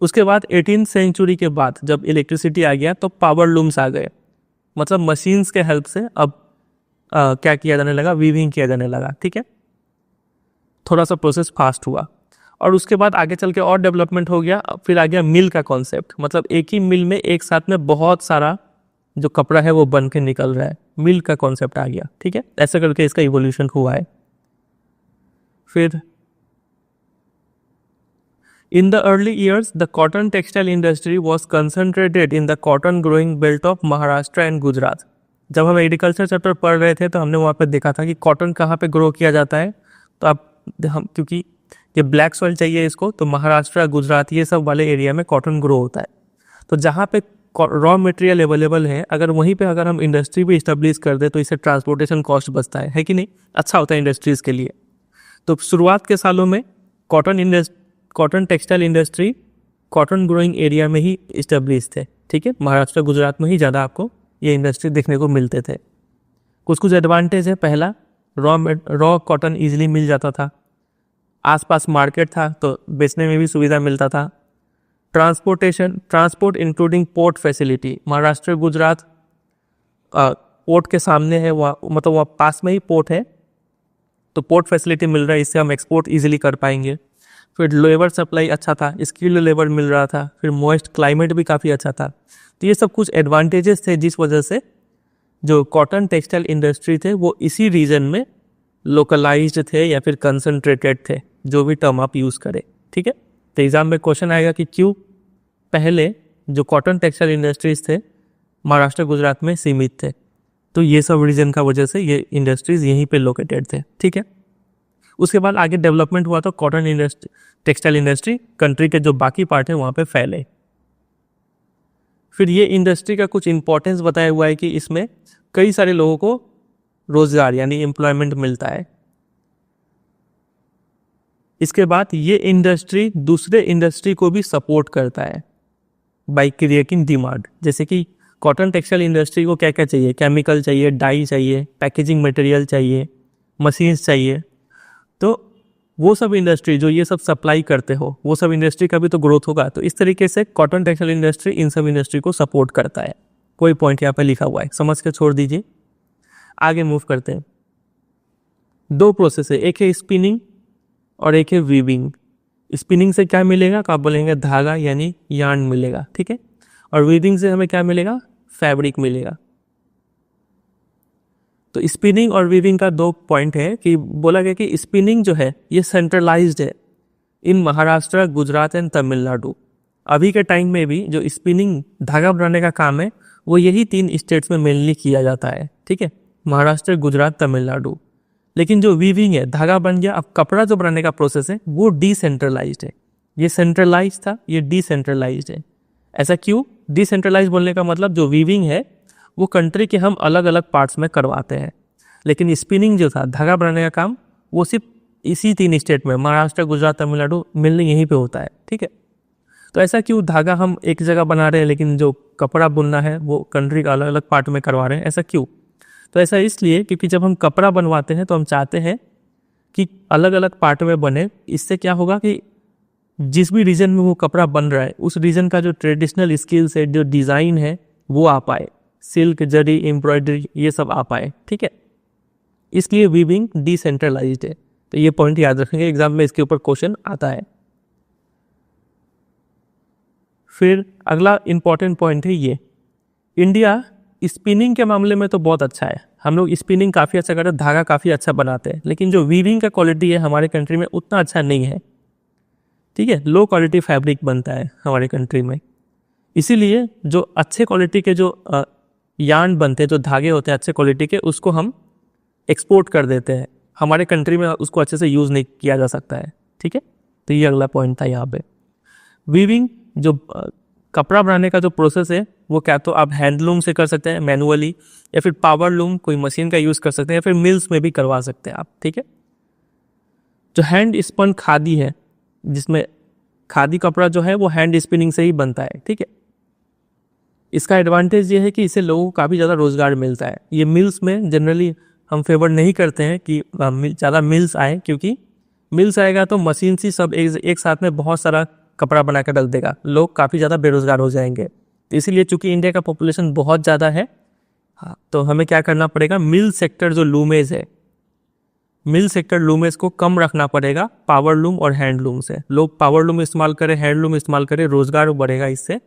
उसके बाद 18th सेंचुरी के बाद जब इलेक्ट्रिसिटी आ गया तो पावर लूम्स आ गए, मतलब मशीन्स के हेल्प से अब क्या किया जाने लगा, वीविंग किया जाने लगा। ठीक है, थोड़ा सा प्रोसेस फास्ट हुआ। और उसके बाद आगे चल के और डेवलपमेंट हो गया। फिर आ गया मिल का कॉन्सेप्ट, मतलब एक ही मिल में एक साथ में बहुत सारा जो कपड़ा है वो बन के निकल रहा है, मिल का कॉन्सेप्ट आ गया। ठीक है, ऐसे करके इसका इवोल्यूशन हुआ है। फिर in the early years the cotton textile industry was concentrated in the cotton growing belt of Maharashtra and Gujarat। जब हम एग्रीकल्चर चैप्टर पढ़ रहे थे तो हमने वहाँ पे देखा था कि कॉटन कहाँ पे ग्रो किया जाता है। तो अब हम, क्योंकि ये ब्लैक सॉइल चाहिए इसको, तो महाराष्ट्र, गुजरात ये सब वाले एरिया में कॉटन ग्रो होता है। तो जहाँ पे रॉ मटेरियल अवेलेबल है, अगर वहीं पे अगर हम इंडस्ट्री भी इस्टेब्लिश कर दे तो इससे ट्रांसपोर्टेशन कॉस्ट बचता है कि नहीं, अच्छा होता है इंडस्ट्रीज़ के लिए। तो शुरुआत के सालों में cotton textile industry cotton growing area में ही इस्टेब्लिश थे। ठीक है, महाराष्ट्र गुजरात में ही ज़्यादा आपको ये इंडस्ट्री देखने को मिलते थे। कुछ एडवांटेज है। पहला, रॉ कॉटन ईजिली मिल जाता था, आसपास मार्केट था तो बेचने में भी सुविधा मिलता था। Transport including port facility, Maharashtra Gujarat port के सामने है, वहाँ मतलब वहाँ पास में ही पोर्ट है, तो पोर्ट फैसिलिटी मिल रहा है, इससे हम एक्सपोर्ट ईजिली कर पाएंगे। फिर लेबर सप्लाई अच्छा था, स्किल्ड लेबर मिल रहा था। फिर मॉइस्ट क्लाइमेट भी काफ़ी अच्छा था। तो ये सब कुछ एडवांटेजेस थे जिस वजह से जो कॉटन टेक्सटाइल इंडस्ट्री थे वो इसी रीजन में लोकलाइज्ड थे या फिर कंसंट्रेटेड थे, जो भी टर्म आप यूज़ करें। ठीक है, तो एग्जाम में क्वेश्चन आएगा कि क्यों पहले जो कॉटन टेक्सटाइल इंडस्ट्रीज थे महाराष्ट्र गुजरात में सीमित थे। तो ये सब रीजन का वजह से ये इंडस्ट्रीज यहीं पे लोकेटेड थे। ठीक है, उसके बाद आगे डेवलपमेंट हुआ तो कॉटन टेक्सटाइल इंडस्ट्री कंट्री के जो बाकी पार्ट है वहाँ पे फैले। फिर ये इंडस्ट्री का कुछ इंपॉर्टेंस बताया हुआ है कि इसमें कई सारे लोगों को रोजगार यानी एम्प्लॉयमेंट मिलता है। इसके बाद ये इंडस्ट्री दूसरे इंडस्ट्री को भी सपोर्ट करता है बाय क्रिएटिंग डिमांड। जैसे कि कॉटन टेक्सटाइल इंडस्ट्री को क्या क्या चाहिए, केमिकल चाहिए, डाई चाहिए, पैकेजिंग मटेरियल चाहिए, मशीन्स चाहिए। तो वो सब इंडस्ट्री जो ये सब सप्लाई करते हो वो सब इंडस्ट्री का भी तो ग्रोथ होगा। तो इस तरीके से कॉटन टेक्सटाइल इंडस्ट्री इन सब इंडस्ट्री को सपोर्ट करता है। कोई पॉइंट यहाँ पे लिखा हुआ है, समझ के छोड़ दीजिए। आगे मूव करते हैं। दो प्रोसेस है, एक है स्पिनिंग और एक है वीविंग। स्पिनिंग से क्या मिलेगा, तो आप बोलेंगे धागा यानी यार्न मिलेगा। ठीक है, और वीविंग से हमें क्या मिलेगा, फैब्रिक मिलेगा। तो स्पिनिंग और वीविंग का दो पॉइंट है कि बोला गया कि स्पिनिंग जो है ये सेंट्रलाइज्ड है इन महाराष्ट्र, गुजरात एंड तमिलनाडु। अभी के टाइम में भी जो स्पिनिंग धागा बनाने का काम है वो यही 3 स्टेट्स में मेनली किया जाता है। ठीक है, महाराष्ट्र, गुजरात, तमिलनाडु। लेकिन जो वीविंग है, धागा बन गया, अब कपड़ा जो बनाने का प्रोसेस है वो डिसेंट्रलाइज्ड है। ये सेंट्रलाइज था, ये डिसेंट्रलाइज्ड है। ऐसा क्यों? डिसेंट्रलाइज बोलने का मतलब जो वीविंग है वो कंट्री के हम अलग अलग पार्ट्स में करवाते हैं, लेकिन स्पिनिंग जो था धागा बनाने का काम वो सिर्फ इसी 3 स्टेट में महाराष्ट्र, गुजरात, तमिलनाडु मिलने यहीं पे होता है। ठीक है, तो ऐसा क्यों धागा हम एक जगह बना रहे हैं लेकिन जो कपड़ा बुनना है वो कंट्री का अलग अलग पार्ट में करवा रहे हैं, ऐसा क्यों? तो ऐसा इसलिए क्योंकि जब हम कपड़ा बनवाते हैं तो हम चाहते हैं कि अलग अलग पार्ट में बने। इससे क्या होगा कि जिस भी रीजन में वो कपड़ा बन रहा है उस रीजन का जो ट्रेडिशनल स्किल्स है, जो डिज़ाइन है वो आ पाए, सिल्क, जरी, एम्ब्रॉयडरी ये सब आ पाए। ठीक है, इसलिए वीविंग डिसेंट्रलाइज्ड है। तो ये पॉइंट याद रखेंगे, एग्जाम में इसके ऊपर क्वेश्चन आता है। फिर अगला इंपॉर्टेंट पॉइंट है ये, इंडिया स्पिनिंग के मामले में तो बहुत अच्छा है, हम लोग स्पिनिंग काफ़ी अच्छा करते हैं, धागा काफ़ी अच्छा बनाते हैं, लेकिन जो वीविंग का क्वालिटी है हमारे कंट्री में उतना अच्छा नहीं है। ठीक है, लो क्वालिटी फैब्रिक बनता है हमारे कंट्री में, इसीलिए जो अच्छे क्वालिटी के जो यार्न बनते हैं, जो धागे होते हैं अच्छे क्वालिटी के, उसको हम एक्सपोर्ट कर देते हैं, हमारे कंट्री में उसको अच्छे से यूज़ नहीं किया जा सकता है। ठीक है, तो ये अगला पॉइंट था यहाँ पे। वीविंग जो कपड़ा बनाने का जो प्रोसेस है वो क्या तो आप हैंडलूम से कर सकते हैं मैनुअली, या फिर पावर लूम कोई मशीन का यूज़ कर सकते हैं, या फिर मिल्स में भी करवा सकते हैं आप। ठीक है, जो हैंड स्पन खादी है, जिसमें खादी कपड़ा जो है वो हैंड स्पिनिंग से ही बनता है। ठीक है, इसका एडवांटेज ये है कि इससे लोगों को काफ़ी ज़्यादा रोज़गार मिलता है। ये मिल्स में जनरली हम फेवर नहीं करते हैं कि ज़्यादा मिल्स आए, क्योंकि मिल्स आएगा तो मशीन से सब एक साथ में बहुत सारा कपड़ा बना कर रख देगा, लोग काफ़ी ज़्यादा बेरोज़गार हो जाएंगे। तो इसीलिए चूंकि इंडिया का पॉपुलेशन बहुत ज़्यादा है, हाँ, तो हमें क्या करना पड़ेगा, मिल सेक्टर जो लूमेज है, मिल सेक्टर लूमेज को कम रखना पड़ेगा पावर लूम और हैंडलूम से। लोग पावर लूम इस्तेमाल करें, हैंडलूम इस्तेमाल करें, रोज़गार बढ़ेगा इससे,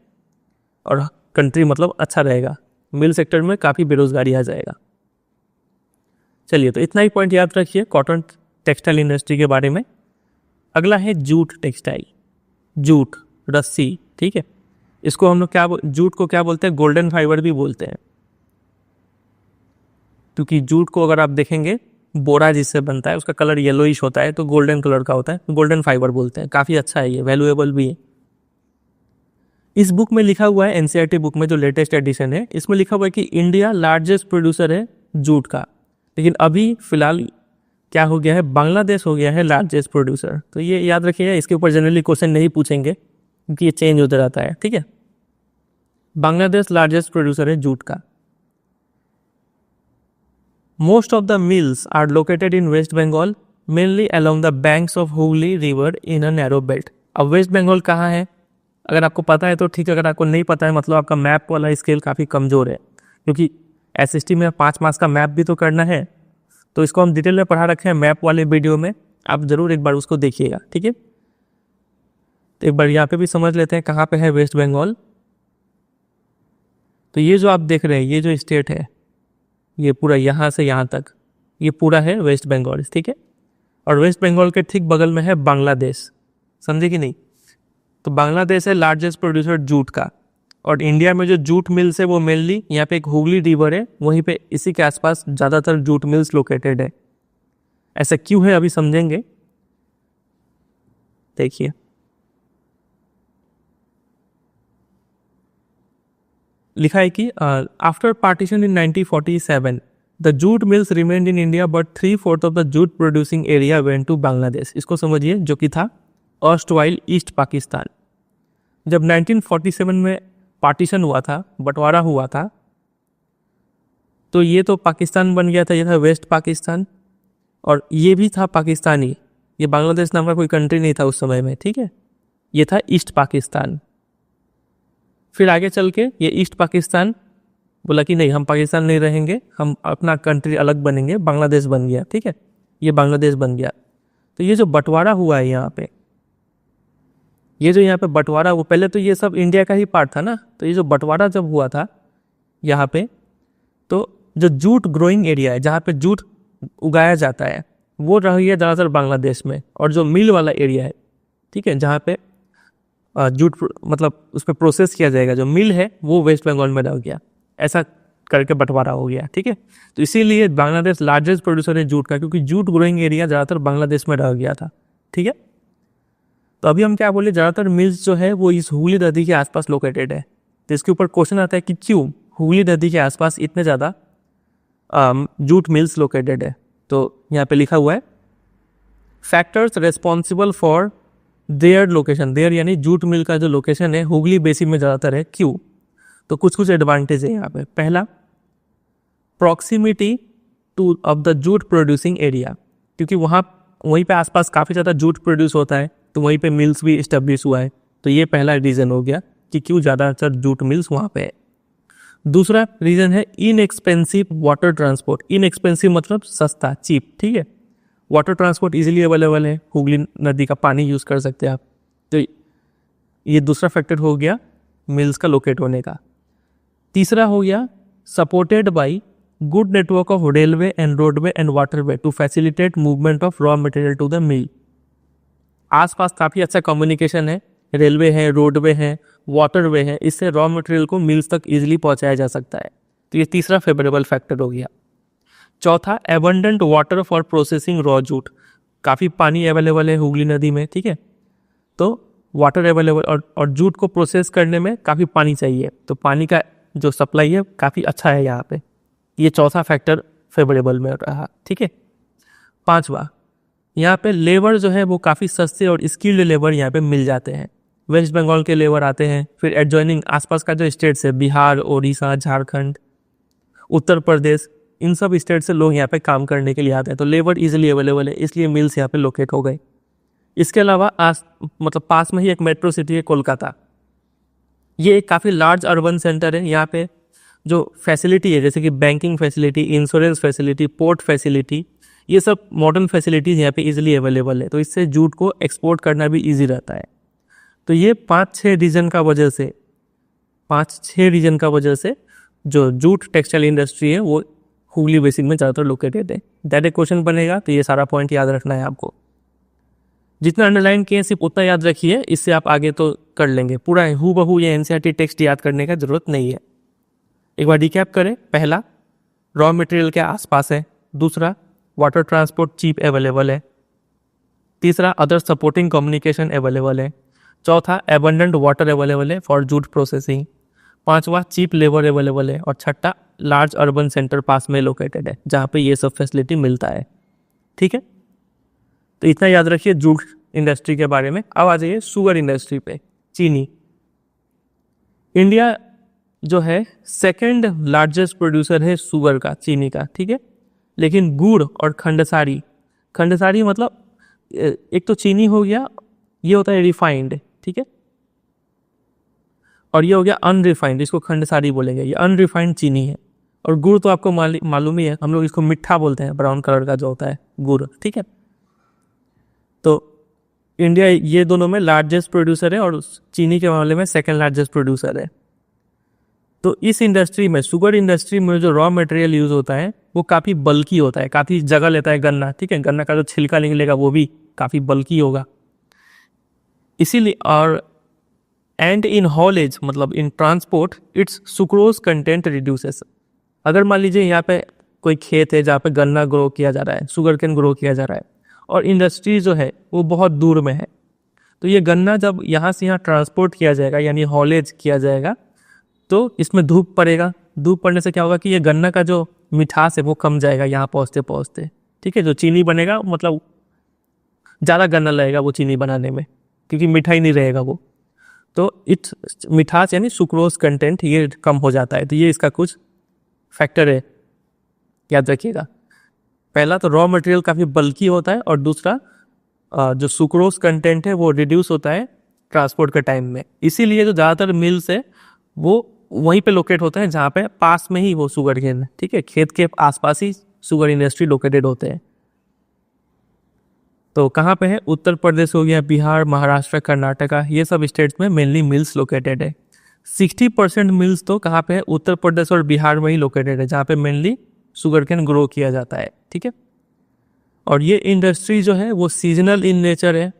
और कंट्री मतलब अच्छा रहेगा। मिल सेक्टर में काफ़ी बेरोज़गारी आ जाएगा। चलिए, तो इतना ही पॉइंट याद रखिए कॉटन टेक्सटाइल इंडस्ट्री के बारे में। अगला है जूट टेक्सटाइल, जूट रस्सी। ठीक है, इसको हम लोग क्या जूट को क्या बोलते हैं, गोल्डन फाइबर भी बोलते हैं, क्योंकि जूट को अगर आप देखेंगे बोरा जिससे बनता है उसका कलर येलोइश होता है, तो गोल्डन कलर का होता है, गोल्डन फाइबर बोलते हैं। काफ़ी अच्छा है, ये वैल्यूएबल भी है। इस बुक में लिखा हुआ है, एनसीईआरटी बुक में जो लेटेस्ट एडिशन है, इसमें लिखा हुआ है कि इंडिया लार्जेस्ट प्रोड्यूसर है जूट का, लेकिन अभी फिलहाल क्या हो गया है, बांग्लादेश हो गया है लार्जेस्ट प्रोड्यूसर। तो ये याद रखिएगा, इसके ऊपर जनरली क्वेश्चन नहीं पूछेंगे क्योंकि ये चेंज होता रहता है। ठीक है, बांग्लादेश लार्जेस्ट प्रोड्यूसर है जूट का। Most of the mills are located in West Bengal, mainly along the banks of Hooghly river in a narrow belt. अब वेस्ट बंगाल कहाँ है, अगर आपको पता है तो ठीक है, अगर आपको नहीं पता है मतलब आपका मैप वाला स्केल काफ़ी कमज़ोर है, क्योंकि एसएसटी में 5 मार्क्स का मैप भी तो करना है, तो इसको हम डिटेल में पढ़ा रखे हैं मैप वाले वीडियो में, आप ज़रूर एक बार उसको देखिएगा। ठीक है, तो एक बार यहाँ पे भी समझ लेते हैं कहाँ पे है वेस्ट बंगाल। तो ये जो आप देख रहे हैं, ये जो स्टेट है, ये पूरा यहाँ से यहाँ तक ये पूरा है वेस्ट बंगाल। ठीक है, और वेस्ट बंगाल के ठीक बगल में है बांग्लादेश, समझे कि नहीं। तो बांग्लादेश है लार्जेस्ट प्रोड्यूसर जूट का, और इंडिया में जो जूट मिल्स है वो मेनली यहाँ पे एक हुगली रिवर है, वहीं पे इसी के आसपास ज़्यादातर जूट मिल्स लोकेटेड है। ऐसा क्यों है अभी समझेंगे, देखिए। लिखा है कि after partition in 1947 the jute mills remained in India but 3/4 of the jute producing area went to Bangladesh. इसको समझिए, जो कि था अर्स्टवाइल ईस्ट पाकिस्तान। जब 1947 में पार्टीशन हुआ था, बंटवारा हुआ था, तो ये तो पाकिस्तान बन गया था, ये था वेस्ट पाकिस्तान, और ये भी था पाकिस्तानी, ये बांग्लादेश नाम का कोई कंट्री नहीं था उस समय में। ठीक है, ये था ईस्ट पाकिस्तान। फिर आगे चल के ये ईस्ट पाकिस्तान बोला कि नहीं, हम पाकिस्तान नहीं रहेंगे, हम अपना कंट्री अलग बनेंगे, बांग्लादेश बन गया। ठीक है, ये बांग्लादेश बन गया। तो ये जो बंटवारा हुआ है यहाँ पे, ये जो यहाँ पे बंटवारा हुआ, पहले तो ये सब इंडिया का ही पार्ट था ना, तो ये जो बंटवारा जब हुआ था यहाँ पे, तो जो जूट ग्रोइंग एरिया है, जहाँ पे जूट उगाया जाता है, वो रह गया ज़्यादातर बांग्लादेश में, और जो मिल वाला एरिया है, ठीक है, जहाँ पे जूट मतलब उस पर प्रोसेस किया जाएगा, जो मिल है वो वेस्ट बंगाल में रह गया। ऐसा करके बंटवारा हो गया। ठीक है, तो इसीलिए बांग्लादेश लार्जेस्ट प्रोड्यूसर है जूट का, क्योंकि जूट ग्रोइंग एरिया ज़्यादातर बांग्लादेश में रह गया था। ठीक है, तो अभी हम क्या बोले, ज़्यादातर मिल्स जो है वो इस हुगली नदी के आसपास लोकेटेड है। तो इसके ऊपर क्वेश्चन आता है कि क्यों हुगली नदी के आसपास इतने ज़्यादा जूट मिल्स लोकेटेड है। तो यहाँ पे लिखा हुआ है factors responsible for their location, there यानी जूट मिल का जो लोकेशन है हुगली बेसिन में ज़्यादातर है। क्यों, तो कुछ एडवांटेज है यहाँ पे। पहला, proximity two of the jute producing area, क्योंकि वहीं पे आसपास काफ़ी ज़्यादा जूट प्रोड्यूस होता है, तो वहीं पे मिल्स भी इस्टेब्लिश हुआ है। तो ये पहला रीज़न हो गया कि क्यों ज़्यादातर जूट मिल्स वहाँ पे है। दूसरा रीज़न है इनएक्सपेंसिव वाटर ट्रांसपोर्ट। इनएक्सपेंसिव मतलब सस्ता, चीप। ठीक है, वाटर ट्रांसपोर्ट इजीली अवेलेबल है, हुगली नदी का पानी यूज़ कर सकते हैं आप। तो ये दूसरा फैक्टर हो गया मिल्स का लोकेट होने का। तीसरा हो गया supported by good network of railway and roadway and waterway to facilitate movement of raw material to the mill. आसपास काफ़ी अच्छा कम्युनिकेशन है, रेलवे है, रोडवे है, वाटरवे है, इससे रॉ मटेरियल को मिल्स तक इजीली पहुंचाया जा सकता है। तो ये तीसरा फेवरेबल फैक्टर हो गया। चौथा, abundant water for processing raw jute, काफ़ी पानी अवेलेबल है हुगली नदी में, ठीक है, तो वाटर अवेलेबल और जूट को प्रोसेस करने में काफ़ी पानी चाहिए, तो पानी का जो सप्लाई है काफ़ी अच्छा है यहाँ पे। ये चौथा फैक्टर फेवरेबल में रहा, ठीक है। पांचवा, यहाँ पे लेबर जो है वो काफ़ी सस्ते और स्किल्ड लेबर यहाँ पे मिल जाते हैं। वेस्ट बंगाल के लेबर आते हैं, फिर एडजॉइनिंग आसपास का जो स्टेट्स है, बिहार, उड़ीसा, झारखंड, उत्तर प्रदेश, इन सब स्टेट से लोग यहाँ पे काम करने के लिए आते हैं, तो लेबर इजीली अवेलेबल है, इसलिए मिल्स यहाँ पे लोकेट हो गए। इसके अलावा मतलब पास में ही एक मेट्रो सिटी है कोलकाता। ये एक काफ़ी लार्ज अर्बन सेंटर है। यहाँ पे जो फैसिलिटी है जैसे कि banking facility, insurance facility, port facility, ये सब मॉडर्न फैसिलिटीज़ यहाँ पे इजीली अवेलेबल है, तो इससे जूट को एक्सपोर्ट करना भी इजी रहता है। तो ये 5-6 रीजन का वजह से जो जूट टेक्सटाइल इंडस्ट्री है वो हुगली बेसिन में ज़्यादातर लोकेटेड है। डायरेक्ट क्वेश्चन बनेगा तो ये सारा पॉइंट याद रखना है आपको। जितना अंडरलाइन किए सिर्फ उतना याद रखिए, इससे आप आगे तो कर लेंगे। पूरा हूबहू ये एनसीईआरटी टेक्स्ट याद करने का जरूरत नहीं है। एक बार रिकैप करें। पहला, रॉ मटेरियल के आसपास है। दूसरा, वाटर ट्रांसपोर्ट चीप अवेलेबल है। तीसरा, अदर सपोर्टिंग कम्युनिकेशन अवेलेबल है। चौथा, एबंडेंट वाटर अवेलेबल है फॉर जूट प्रोसेसिंग। पांचवा, चीप लेबर अवेलेबल है। और छठा, लार्ज अर्बन सेंटर पास में लोकेटेड है जहाँ पे ये सब फैसिलिटी मिलता है, ठीक है। तो इतना याद रखिए जूट इंडस्ट्री के बारे में। अब आ जाइए शुगर इंडस्ट्री पे। चीनी, इंडिया जो है सेकंड लार्जेस्ट प्रोड्यूसर है शुगर का, चीनी का, ठीक है। लेकिन गुड़ और खंडसारी मतलब एक तो चीनी हो गया, ये होता है रिफाइंड, ठीक है, और ये हो गया अनरिफाइंड, इसको खंडसारी बोलेंगे। ये अनरिफाइंड चीनी है। और गुड़ तो आपको मालूम ही है, हम लोग इसको मिठा बोलते हैं, ब्राउन कलर का जो होता है गुड़, ठीक है। तो इंडिया ये दोनों में लार्जेस्ट प्रोड्यूसर है और चीनी के मामले में सेकंड लार्जेस्ट प्रोड्यूसर है। तो इस इंडस्ट्री में, शुगर इंडस्ट्री में जो रॉ मटेरियल यूज होता है वो काफ़ी बल्की होता है, काफ़ी जगह लेता है गन्ना, ठीक है। गन्ना का जो छिलका निकलेगा वो भी काफ़ी बल्की होगा, इसीलिए। और एंड इन हॉलेज मतलब इन transport it's sucrose content reduces. अगर मान लीजिए यहाँ पे कोई खेत है जहाँ पे गन्ना ग्रो किया जा रहा है, शुगर केन ग्रो किया जा रहा है, और इंडस्ट्री जो है वो बहुत दूर में है, तो ये गन्ना जब यहाँ से यहाँ ट्रांसपोर्ट किया जाएगा यानी हॉलेज किया जाएगा, तो इसमें धूप पड़ेगा। धूप पड़ने से क्या होगा कि ये गन्ना का जो मिठास है वो कम जाएगा यहाँ पहुँचते पहुँचते, ठीक है। जो चीनी बनेगा मतलब ज़्यादा गन्ना लगेगा वो चीनी बनाने में, क्योंकि मिठाई नहीं रहेगा वो, तो इट्स मिठास यानी सुक्रोज कंटेंट ये कम हो जाता है। तो ये इसका कुछ फैक्टर है, याद रखिएगा। पहला तो रॉ मटेरियल काफ़ी बल्की होता है, और दूसरा जो सुक्रोज कंटेंट है वो रिड्यूस होता है ट्रांसपोर्ट के टाइम में। इसीलिए जो ज़्यादातर मिल्स है वो वहीं पे लोकेट होते हैं जहाँ पे पास में ही वो शुगर केन, ठीक है, खेत के आसपास ही शुगर इंडस्ट्री लोकेटेड होते हैं। तो कहाँ पे है? उत्तर प्रदेश हो गया, बिहार, महाराष्ट्र, कर्नाटका, ये सब स्टेट्स में मेनली मिल्स लोकेटेड है। 60% मिल्स तो कहाँ पे है? उत्तर प्रदेश और बिहार में ही लोकेटेड है, जहाँ पे मेनली शुगर केन ग्रो किया जाता है, ठीक है। और ये इंडस्ट्री जो है वो सीजनल इन नेचर है,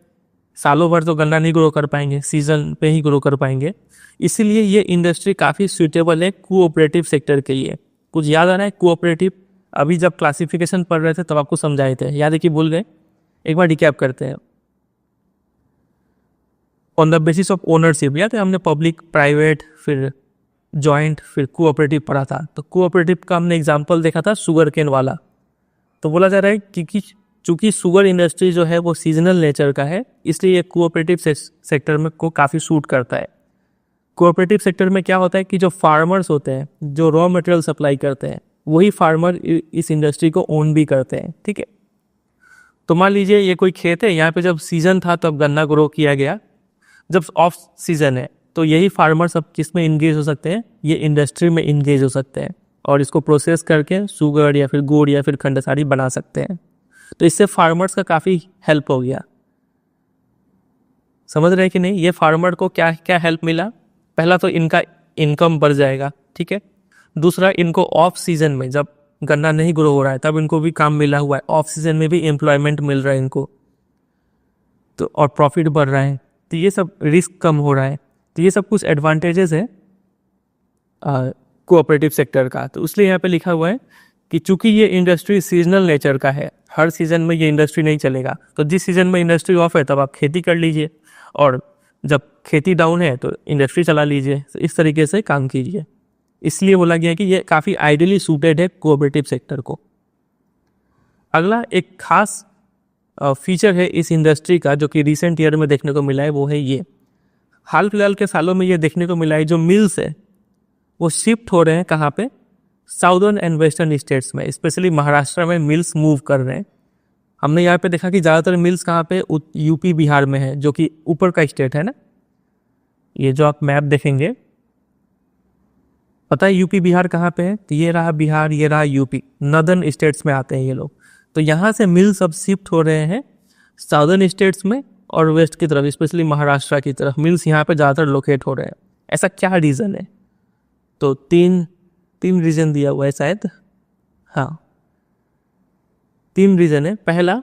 सालों भर तो गन्ना नहीं ग्रो कर पाएंगे, सीजन पे ही ग्रो कर पाएंगे। इसीलिए ये इंडस्ट्री काफ़ी सूटेबल है कोऑपरेटिव सेक्टर के लिए। कुछ याद आ रहा है कोऑपरेटिव? अभी जब क्लासिफिकेशन पढ़ रहे थे तब आपको समझाए थे, याद है कि भूल गए? एक बार रिकैप करते हैं। On the basis of ownership, याद है हमने पब्लिक, प्राइवेट, फिर जॉइंट, फिर कोऑपरेटिव पढ़ा था। तो कोऑपरेटिव का हमने एग्जांपल देखा था शुगर केन वाला। तो बोला जा रहा है कि चूंकि शुगर इंडस्ट्री जो है वो सीजनल नेचर का है, इसलिए ये कोऑपरेटिव सेक्टर में को काफ़ी सूट करता है। कोऑपरेटिव सेक्टर में क्या होता है कि जो फार्मर्स होते हैं, जो रॉ मटेरियल सप्लाई करते हैं, वही फार्मर इस इंडस्ट्री को ओन भी करते हैं, ठीक है। तो मान लीजिए ये कोई खेत है, यहाँ पे जब सीजन था तब गन्ना ग्रो किया गया, जब ऑफ सीजन है तो यही फार्मर सब किस में इंगेज हो सकते हैं? ये इंडस्ट्री में इंगेज हो सकते हैं और इसको प्रोसेस करके शुगर या फिर गुड़ या फिर खंडसारी बना सकते हैं। तो इससे फार्मर्स का काफ़ी हेल्प हो गया। समझ रहे हैं कि नहीं? ये फार्मर को क्या क्या हेल्प मिला? पहला तो इनका इनकम बढ़ जाएगा, ठीक है। दूसरा, इनको ऑफ सीजन में जब गन्ना नहीं ग्रो हो रहा है तब इनको भी काम मिला हुआ है, ऑफ सीजन में भी एम्प्लॉयमेंट मिल रहा है इनको, तो और प्रॉफिट बढ़ रहा है, तो ये सब रिस्क कम हो रहा है। तो ये सब कुछ एडवांटेजेस है कोऑपरेटिव सेक्टर का। तो इसलिए यहाँ पे लिखा हुआ है कि चूंकि ये इंडस्ट्री सीजनल नेचर का है, हर सीजन में ये इंडस्ट्री नहीं चलेगा, तो जिस सीजन में इंडस्ट्री ऑफ है तब आप खेती कर लीजिए, और जब खेती डाउन है तो इंडस्ट्री चला लीजिए, तो इस तरीके से काम कीजिए। इसलिए बोला गया कि ये काफ़ी आइडियली सूटेड है कोऑपरेटिव सेक्टर को। अगला एक खास फीचर है इस इंडस्ट्री का जो कि रिसेंट ईयर में देखने को मिला है, वो है ये, हाल फिलहाल के सालों में ये देखने को मिला है जो मिल्स है वो शिफ्ट हो रहे हैं कहाँ पे, साउदर्न एंड वेस्टर्न स्टेट्स में, स्पेशली महाराष्ट्र में मिल्स मूव कर रहे हैं। हमने यहाँ पे देखा कि ज़्यादातर मिल्स कहाँ पे, यूपी बिहार में है, जो कि ऊपर का स्टेट है ना। ये जो आप मैप देखेंगे, पता है यूपी बिहार कहाँ पे है, तो ये रहा बिहार, ये रहा यूपी, नॉर्दर्न स्टेट्स में आते हैं ये लोग। तो यहाँ से मिल्स अब शिफ्ट हो रहे हैं साउदर्न स्टेट्स में और वेस्ट की तरफ, स्पेशली महाराष्ट्र की तरफ मिल्स यहाँ पे ज़्यादातर लोकेट हो रहे हैं। ऐसा क्या रीज़न है, तो तीन रीज़न दिया हुआ है शायद, हाँ 3 रीज़न है। पहला,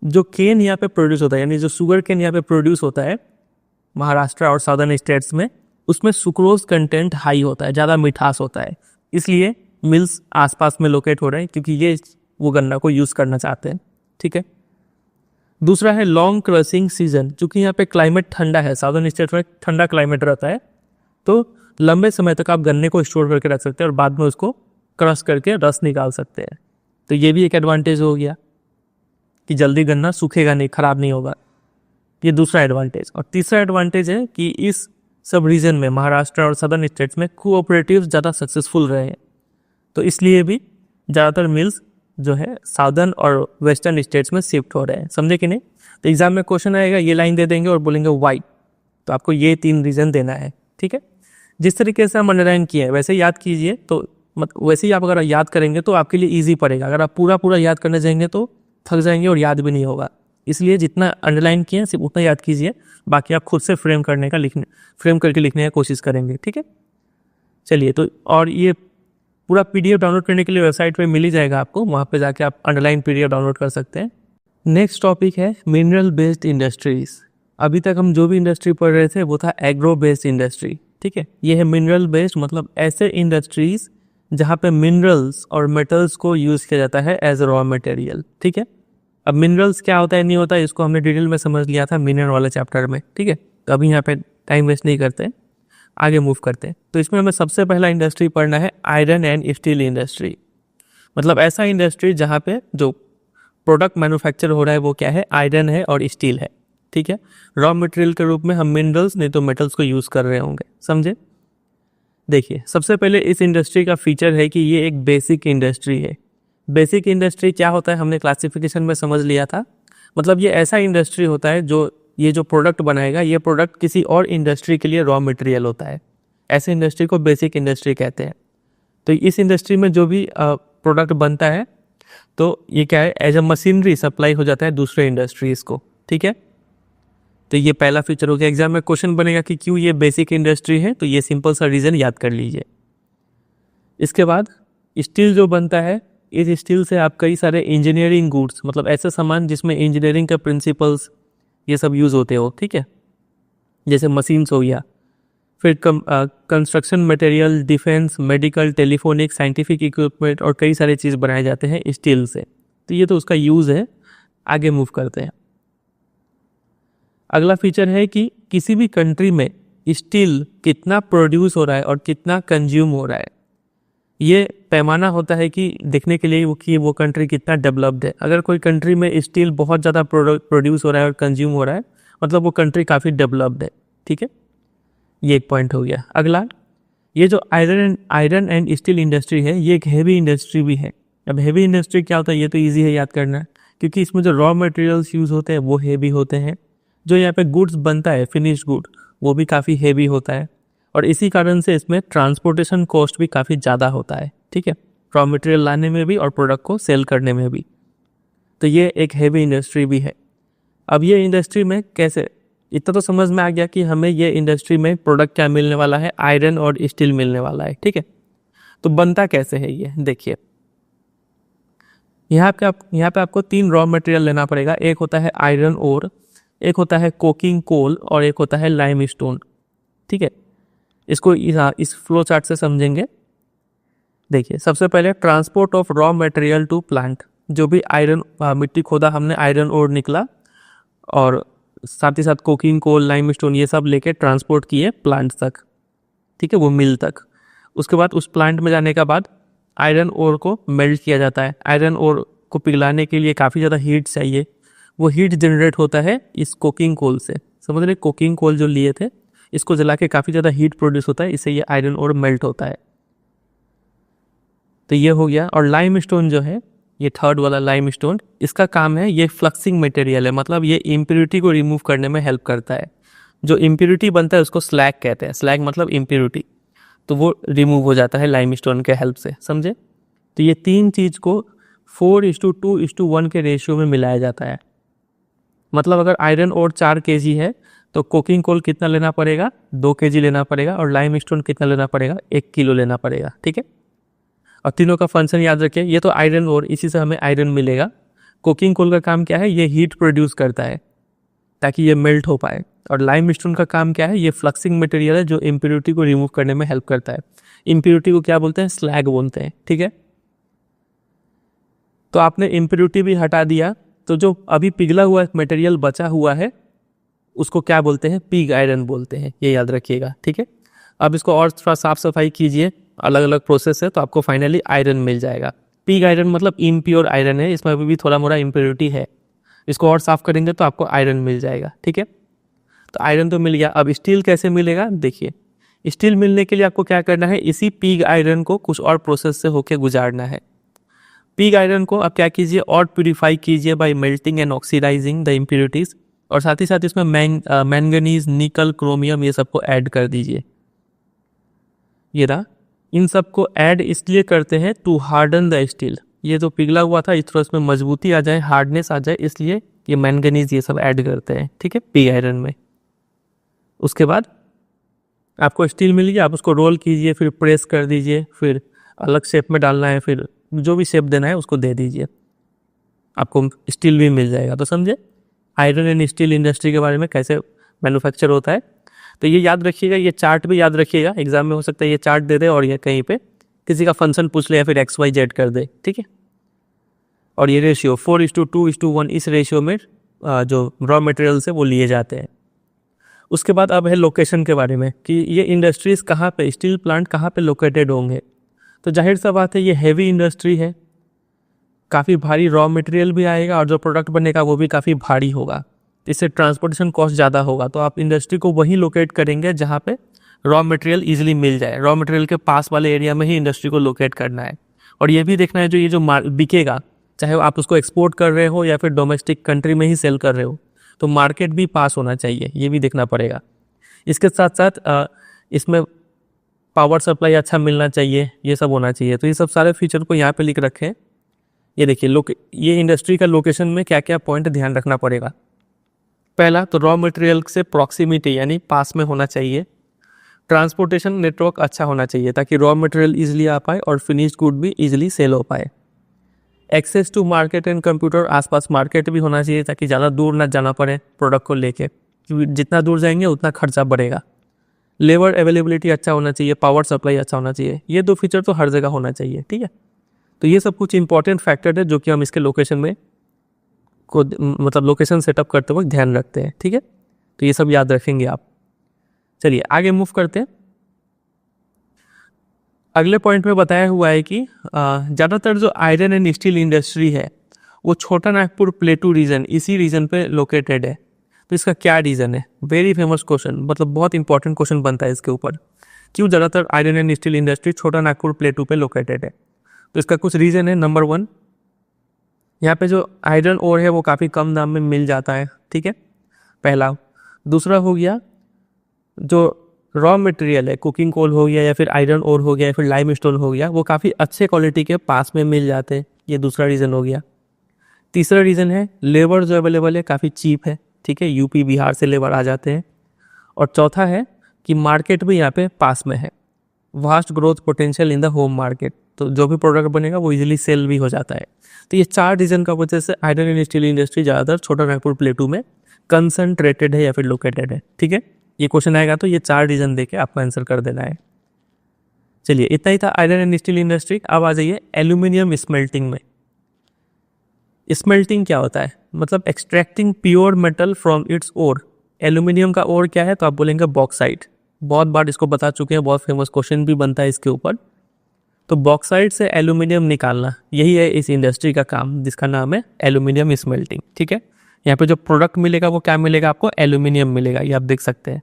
जो केन यहाँ पे प्रोड्यूस होता है, यानी जो शुगर केन यहाँ पे प्रोड्यूस होता है महाराष्ट्र और साउदर्न स्टेट्स में, उसमें सुक्रोज कंटेंट हाई होता है, ज़्यादा मिठास होता है, इसलिए मिल्स आसपास में लोकेट हो रहे हैं क्योंकि ये वो गन्ना को यूज़ करना चाहते हैं। ठीक है। दूसरा है लॉन्ग क्रशिंग सीजन, चूँकि यहाँ पे क्लाइमेट ठंडा है, साउदर्न स्टेट्स में ठंडा क्लाइमेट रहता है, तो लंबे समय तक आप गन्ने को स्टोर करके रख सकते हैं और बाद में उसको क्रश करके रस निकाल सकते हैं। तो ये भी एक एडवांटेज हो गया कि जल्दी गन्ना सूखेगा नहीं, ख़राब नहीं होगा, ये दूसरा एडवांटेज। और तीसरा एडवांटेज है कि इस सब रीजन में, महाराष्ट्र और सदर्न स्टेट्स में कोऑपरेटिव्स ज़्यादा सक्सेसफुल रहे हैं, तो इसलिए भी ज़्यादातर मिल्स जो है साउदर्न और वेस्टर्न स्टेट्स में शिफ्ट हो रहे हैं। समझे कि नहीं। तो एग्जाम में क्वेश्चन आएगा, ये लाइन दे देंगे और बोलेंगे वाई, तो आपको ये 3 रीज़न देना है। ठीक है। जिस तरीके से हम अंडरलाइन किए हैं वैसे याद कीजिए, तो वैसे ही आप अगर याद करेंगे तो आपके लिए ईजी पड़ेगा। अगर आप पूरा याद करने जाएंगे तो थक जाएंगे और याद भी नहीं होगा, इसलिए जितना अंडरलाइन किए सिर्फ उतना याद कीजिए, बाकी आप खुद से फ्रेम करके लिखने की कोशिश करेंगे। ठीक है। चलिए, तो और ये पूरा पीडीएफ डाउनलोड करने के लिए वेबसाइट पे मिल ही जाएगा आपको, वहाँ पे जाके आप अंडरलाइन पीडीएफ डाउनलोड कर सकते हैं। नेक्स्ट टॉपिक है मिनरल बेस्ड इंडस्ट्रीज। अभी तक हम जो भी इंडस्ट्री पढ़ रहे थे वो था एग्रो बेस्ड इंडस्ट्री। ठीक है। ये है मिनरल बेस्ड, मतलब ऐसे इंडस्ट्रीज जहाँ पे मिनरल्स और मेटल्स को यूज़ किया जाता है एज रॉ मटेरियल। ठीक है। अब मिनरल्स क्या होता है नहीं होता है इसको हमने डिटेल में समझ लिया था मिनरल वाले चैप्टर में। ठीक है। तो अभी यहाँ पे टाइम वेस्ट नहीं करते, आगे मूव करते हैं। तो इसमें हमें सबसे पहला इंडस्ट्री पढ़ना है आयरन एंड स्टील इंडस्ट्री। मतलब ऐसा इंडस्ट्री जहाँ पे जो प्रोडक्ट मैन्युफैक्चर हो रहा है वो क्या है, आयरन है और स्टील है। ठीक है। रॉ मटेरियल के रूप में हम मिनरल्स नहीं तो मेटल्स को यूज़ कर रहे होंगे। समझे। देखिए, सबसे पहले इस इंडस्ट्री का फीचर है कि ये एक बेसिक इंडस्ट्री है। बेसिक इंडस्ट्री क्या होता है हमने क्लासिफिकेशन में समझ लिया था। मतलब ये ऐसा इंडस्ट्री होता है जो ये जो प्रोडक्ट बनाएगा ये प्रोडक्ट किसी और इंडस्ट्री के लिए रॉ मटेरियल होता है। ऐसे इंडस्ट्री को बेसिक इंडस्ट्री कहते हैं। तो इस इंडस्ट्री में जो भी प्रोडक्ट बनता है तो ये क्या है, एज अ मशीनरी सप्लाई हो जाता है दूसरे इंडस्ट्रीज़ को। ठीक है। तो ये पहला फीचर हो गया। एग्जाम में क्वेश्चन बनेगा कि क्यों ये बेसिक इंडस्ट्री है, तो ये सिंपल सा रीज़न याद कर लीजिए। इसके बाद स्टील जो बनता है, इस स्टील से आप कई सारे इंजीनियरिंग गुड्स, मतलब ऐसे सामान जिसमें इंजीनियरिंग के प्रिंसिपल्स ये सब यूज़ होते हो। ठीक है। जैसे मशीन्स हो गया, फिर construction material, defence, medical, telephonic, scientific equipment और कई सारे चीज़ बनाए जाते हैं स्टील से। तो ये तो उसका यूज़ है। आगे मूव करते हैं। अगला फीचर है कि किसी भी कंट्री में स्टील कितना प्रोड्यूस हो रहा है और कितना कंज्यूम हो रहा है, ये पैमाना होता है कि देखने के लिए कि वो कंट्री कितना डेवलप्ड है। अगर कोई कंट्री में स्टील बहुत ज़्यादा प्रोड्यूस हो रहा है और कंज्यूम हो रहा है, मतलब वो कंट्री काफ़ी डेवलप्ड है। ठीक है। ये एक पॉइंट हो गया। अगला, ये जो आयरन एंड स्टील इंडस्ट्री है ये एक हेवी इंडस्ट्री भी है। अब हेवी इंडस्ट्री क्या होता है ये तो ईजी है याद करना, क्योंकि इसमें जो रॉ मटेरियल्स यूज़ होते हैं वो हेवी होते हैं। जो यहाँ पे गुड्स बनता है, फिनिश गुड, वो भी काफ़ी हेवी होता है और इसी कारण से इसमें ट्रांसपोर्टेशन कॉस्ट भी काफ़ी ज़्यादा होता है। ठीक है। रॉ मटेरियल लाने में भी और प्रोडक्ट को सेल करने में भी। तो ये एक हेवी इंडस्ट्री भी है। अब ये इंडस्ट्री में कैसे, इतना तो समझ में आ गया कि हमें ये इंडस्ट्री में प्रोडक्ट क्या मिलने वाला है, आयरन और स्टील मिलने वाला है। ठीक है। तो बनता कैसे है ये देखिए, यहाँ पे आपको 3 रॉ मटेरियल लेना पड़ेगा। एक होता है आयरन ओर, एक होता है कोकिंग कोल और एक होता है लाइमस्टोन। ठीक है, इसको इस फ्लो चार्ट से समझेंगे। देखिए सबसे पहले transport of raw material to plant, जो भी आयरन मिट्टी खोदा हमने, आयरन ओर निकला और साथ ही साथ कोकिंग कोल लाइमस्टोन ये सब लेके ट्रांसपोर्ट किए प्लांट तक। ठीक है, वो मिल तक। उसके बाद उस प्लांट में जाने के बाद आयरन ओर को मेल्ट किया जाता है। आयरन ओर को पिघलाने के लिए काफ़ी ज़्यादा हीट चाहिए, वो हीट जनरेट होता है इस कोकिंग कोल से। समझ रहे, कोकिंग कोल जो लिए थे इसको जला के काफ़ी ज़्यादा हीट प्रोड्यूस होता है, इससे ये आयरन ओर मेल्ट होता है। तो ये हो गया। और लाइमस्टोन जो है, ये थर्ड वाला लाइमस्टोन, इसका काम है, ये फ्लक्सिंग मटेरियल है, मतलब ये इम्प्योरिटी को रिमूव करने में हेल्प करता है। जो इम्प्योरिटी बनता है उसको स्लैग कहते हैं, स्लैग मतलब इम्प्योरिटी, तो वो रिमूव हो जाता है लाइमस्टोन के हेल्प से। समझे? तो ये 3 चीज़ को 4:2:1 के रेशियो में मिलाया जाता है। मतलब अगर आयरन और 4 kg है तो कोकिंग कोल कितना लेना पड़ेगा, 2 kg लेना पड़ेगा, और लाइमस्टोन कितना लेना पड़ेगा, 1 किलो लेना पड़ेगा। ठीक है, और तीनों का फंक्शन याद रखिए। ये तो आयरन और, इसी से हमें आयरन मिलेगा। कोकिंग कोल का काम क्या है, ये हीट प्रोड्यूस करता है ताकि ये मेल्ट हो पाए। और लाइमस्टोन का काम क्या है, ये फ्लक्सिंग मटेरियल है जो इम्प्योरिटी को रिमूव करने में हेल्प करता है। इम्प्योरिटी को क्या बोलते हैं, स्लैग बोलते हैं। ठीक है, तो आपने इम्प्योरिटी भी हटा दिया, तो जो अभी पिघला हुआ मटेरियल बचा हुआ है उसको क्या बोलते हैं, पिग आयरन बोलते हैं, ये याद रखिएगा। ठीक है, अब इसको और थोड़ा साफ सफाई कीजिए, अलग अलग प्रोसेस है, तो आपको फाइनली आयरन मिल जाएगा। पिग आयरन मतलब इम्प्योर आयरन है, इसमें अभी भी थोड़ा मोड़ा इम्प्योरिटी है, इसको और साफ करेंगे तो आपको आयरन मिल जाएगा। ठीक है, तो आयरन तो मिल गया। अब स्टील कैसे मिलेगा, देखिए स्टील मिलने के लिए आपको क्या करना है, इसी पिग आयरन को कुछ और प्रोसेस से होके गुजारना है। पिग आयरन को आप क्या कीजिए, और प्यूरिफाई कीजिए by melting and oxidising the impurities, और साथ ही साथ इसमें मैंगनीज, निकल, क्रोमियम ये सबको ऐड कर दीजिए। ये रहा, इन सबको ऐड इसलिए करते हैं टू हार्डन द स्टील। ये जो पिघला हुआ था इस तरह इसमें मजबूती आ जाए, हार्डनेस आ जाए, इसलिए ये मैंगनीज ये सब ऐड करते हैं। ठीक है, पिग आयरन में। उसके बाद आपको स्टील मिल गया, आप उसको रोल कीजिए, फिर प्रेस कर दीजिए, फिर अलग शेप में डालना है, फिर जो भी शेप देना है उसको दे दीजिए, आपको स्टील भी मिल जाएगा। तो समझे आयरन एंड स्टील इंडस्ट्री के बारे में, कैसे मैन्युफैक्चर होता है। तो ये याद रखिएगा, ये चार्ट भी याद रखिएगा, एग्जाम में हो सकता है ये चार्ट दे दे और ये कहीं पे किसी का फंक्शन पूछ ले या फिर XYZ कर दे। ठीक है, और ये रेशियो 4:2:1 इस रेशियो में जो रॉ मटेरियल है वो लिए जाते हैं। उसके बाद अब है लोकेशन के बारे में, कि ये इंडस्ट्रीज़ कहाँ पे, स्टील प्लांट कहाँ पे लोकेटेड होंगे। तो जाहिर सा बात है, ये हैवी इंडस्ट्री है, काफ़ी भारी रॉ मटेरियल भी आएगा और जो प्रोडक्ट बनेगा वो भी काफ़ी भारी होगा, इससे ट्रांसपोर्टेशन कॉस्ट ज़्यादा होगा। तो आप इंडस्ट्री को वहीं लोकेट करेंगे जहाँ पे रॉ मटेरियल ईजिली मिल जाए, रॉ मटेरियल के पास वाले एरिया में ही इंडस्ट्री को लोकेट करना है। और ये भी देखना है जो ये जो बिकेगा, चाहे आप उसको एक्सपोर्ट कर रहे हो या फिर डोमेस्टिक कंट्री में ही सेल कर रहे हो, तो मार्केट भी पास होना चाहिए, ये भी देखना पड़ेगा। इसके साथ साथ इसमें पावर सप्लाई अच्छा मिलना चाहिए, ये सब होना चाहिए। तो ये सब सारे फीचर को यहाँ पे लिख रखें। ये देखिए ये इंडस्ट्री का लोकेशन में क्या क्या पॉइंट ध्यान रखना पड़ेगा। पहला तो रॉ मटेरियल से प्रॉक्सिमिटी यानी पास में होना चाहिए। ट्रांसपोर्टेशन नेटवर्क अच्छा होना चाहिए ताकि रॉ मटेरियल ईजिली आ पाए और फिनिश्ड गुड भी ईजिली सेल हो पाए। Access to market and computer, आसपास मार्केट भी होना चाहिए ताकि ज़्यादा दूर ना जाना पड़े प्रोडक्ट को लेके, क्योंकि जितना दूर जाएंगे उतना खर्चा बढ़ेगा। लेबर अवेलेबिलिटी अच्छा होना चाहिए, पावर सप्लाई अच्छा होना चाहिए। ये 2 फीचर तो हर जगह होना चाहिए। ठीक है, तो ये सब कुछ इंपॉर्टेंट फैक्टर है जो कि हम इसके लोकेशन में को मतलब लोकेशन सेटअप करते वक्त ध्यान रखते हैं। ठीक है, तो ये सब याद रखेंगे आप। चलिए आगे मूव करते हैं। अगले पॉइंट में बताया हुआ है कि ज़्यादातर जो आयरन एंड स्टील इंडस्ट्री है वो छोटा नागपुर प्लेटू रीजन, इसी रीजन पे लोकेटेड है। तो इसका क्या रीज़न है, वेरी फेमस क्वेश्चन, मतलब बहुत इंपॉर्टेंट क्वेश्चन बनता है इसके ऊपर, क्यों ज़्यादातर आयरन एंड स्टील इंडस्ट्री छोटा नागपुर प्लेटू पे लोकेटेड है। तो इसका कुछ रीज़न है। नंबर 1, यहाँ पे जो आयरन ओर है वो काफ़ी कम दाम में मिल जाता है। ठीक है, पहला। दूसरा हो गया, जो रॉ मटेरियल है, कुकिंग कोल हो गया या फिर आयरन ओर हो गया या फिर लाइमस्टोन हो गया, वो काफ़ी अच्छे क्वालिटी के पास में मिल जाते हैं। ये दूसरा रीज़न हो गया। तीसरा रीज़न है, लेबर जो अवेलेबल है काफ़ी चीप है। ठीक है, यूपी बिहार से लेबर आ जाते हैं। और चौथा है कि मार्केट भी यहाँ पे पास में है। Vast growth potential in the home market, तो जो भी प्रोडक्ट बनेगा वो इजीली सेल भी हो जाता है। तो ये 4 रीजन का वजह से आयरन एंड स्टील इंडस्ट्री ज़्यादातर छोटा नागपुर प्लेटू में कंसंट्रेटेड है या फिर लोकेटेड है। ठीक है, ये क्वेश्चन आएगा तो ये 4 रीजन देके आपको आंसर कर देना है। चलिए, इतना ही था आयरन एंड स्टील इंडस्ट्री। अब आ जाइए एल्यूमिनियम स्मेल्टिंग में। स्मेल्टिंग क्या होता है? मतलब extracting pure metal from its ore. Aluminium का ओर क्या है? तो आप बोलेंगे बॉक्साइट। बहुत बार इसको बता चुके हैं, बहुत फेमस क्वेश्चन भी बनता है इसके ऊपर। तो बॉक्साइट से एल्यूमिनियम निकालना, यही है इस इंडस्ट्री का काम, जिसका नाम है एल्यूमिनियम स्मेल्टिंग। ठीक है, यहाँ पे जो प्रोडक्ट मिलेगा वो क्या मिलेगा आपको? एल्यूमिनियम मिलेगा, ये आप देख सकते हैं।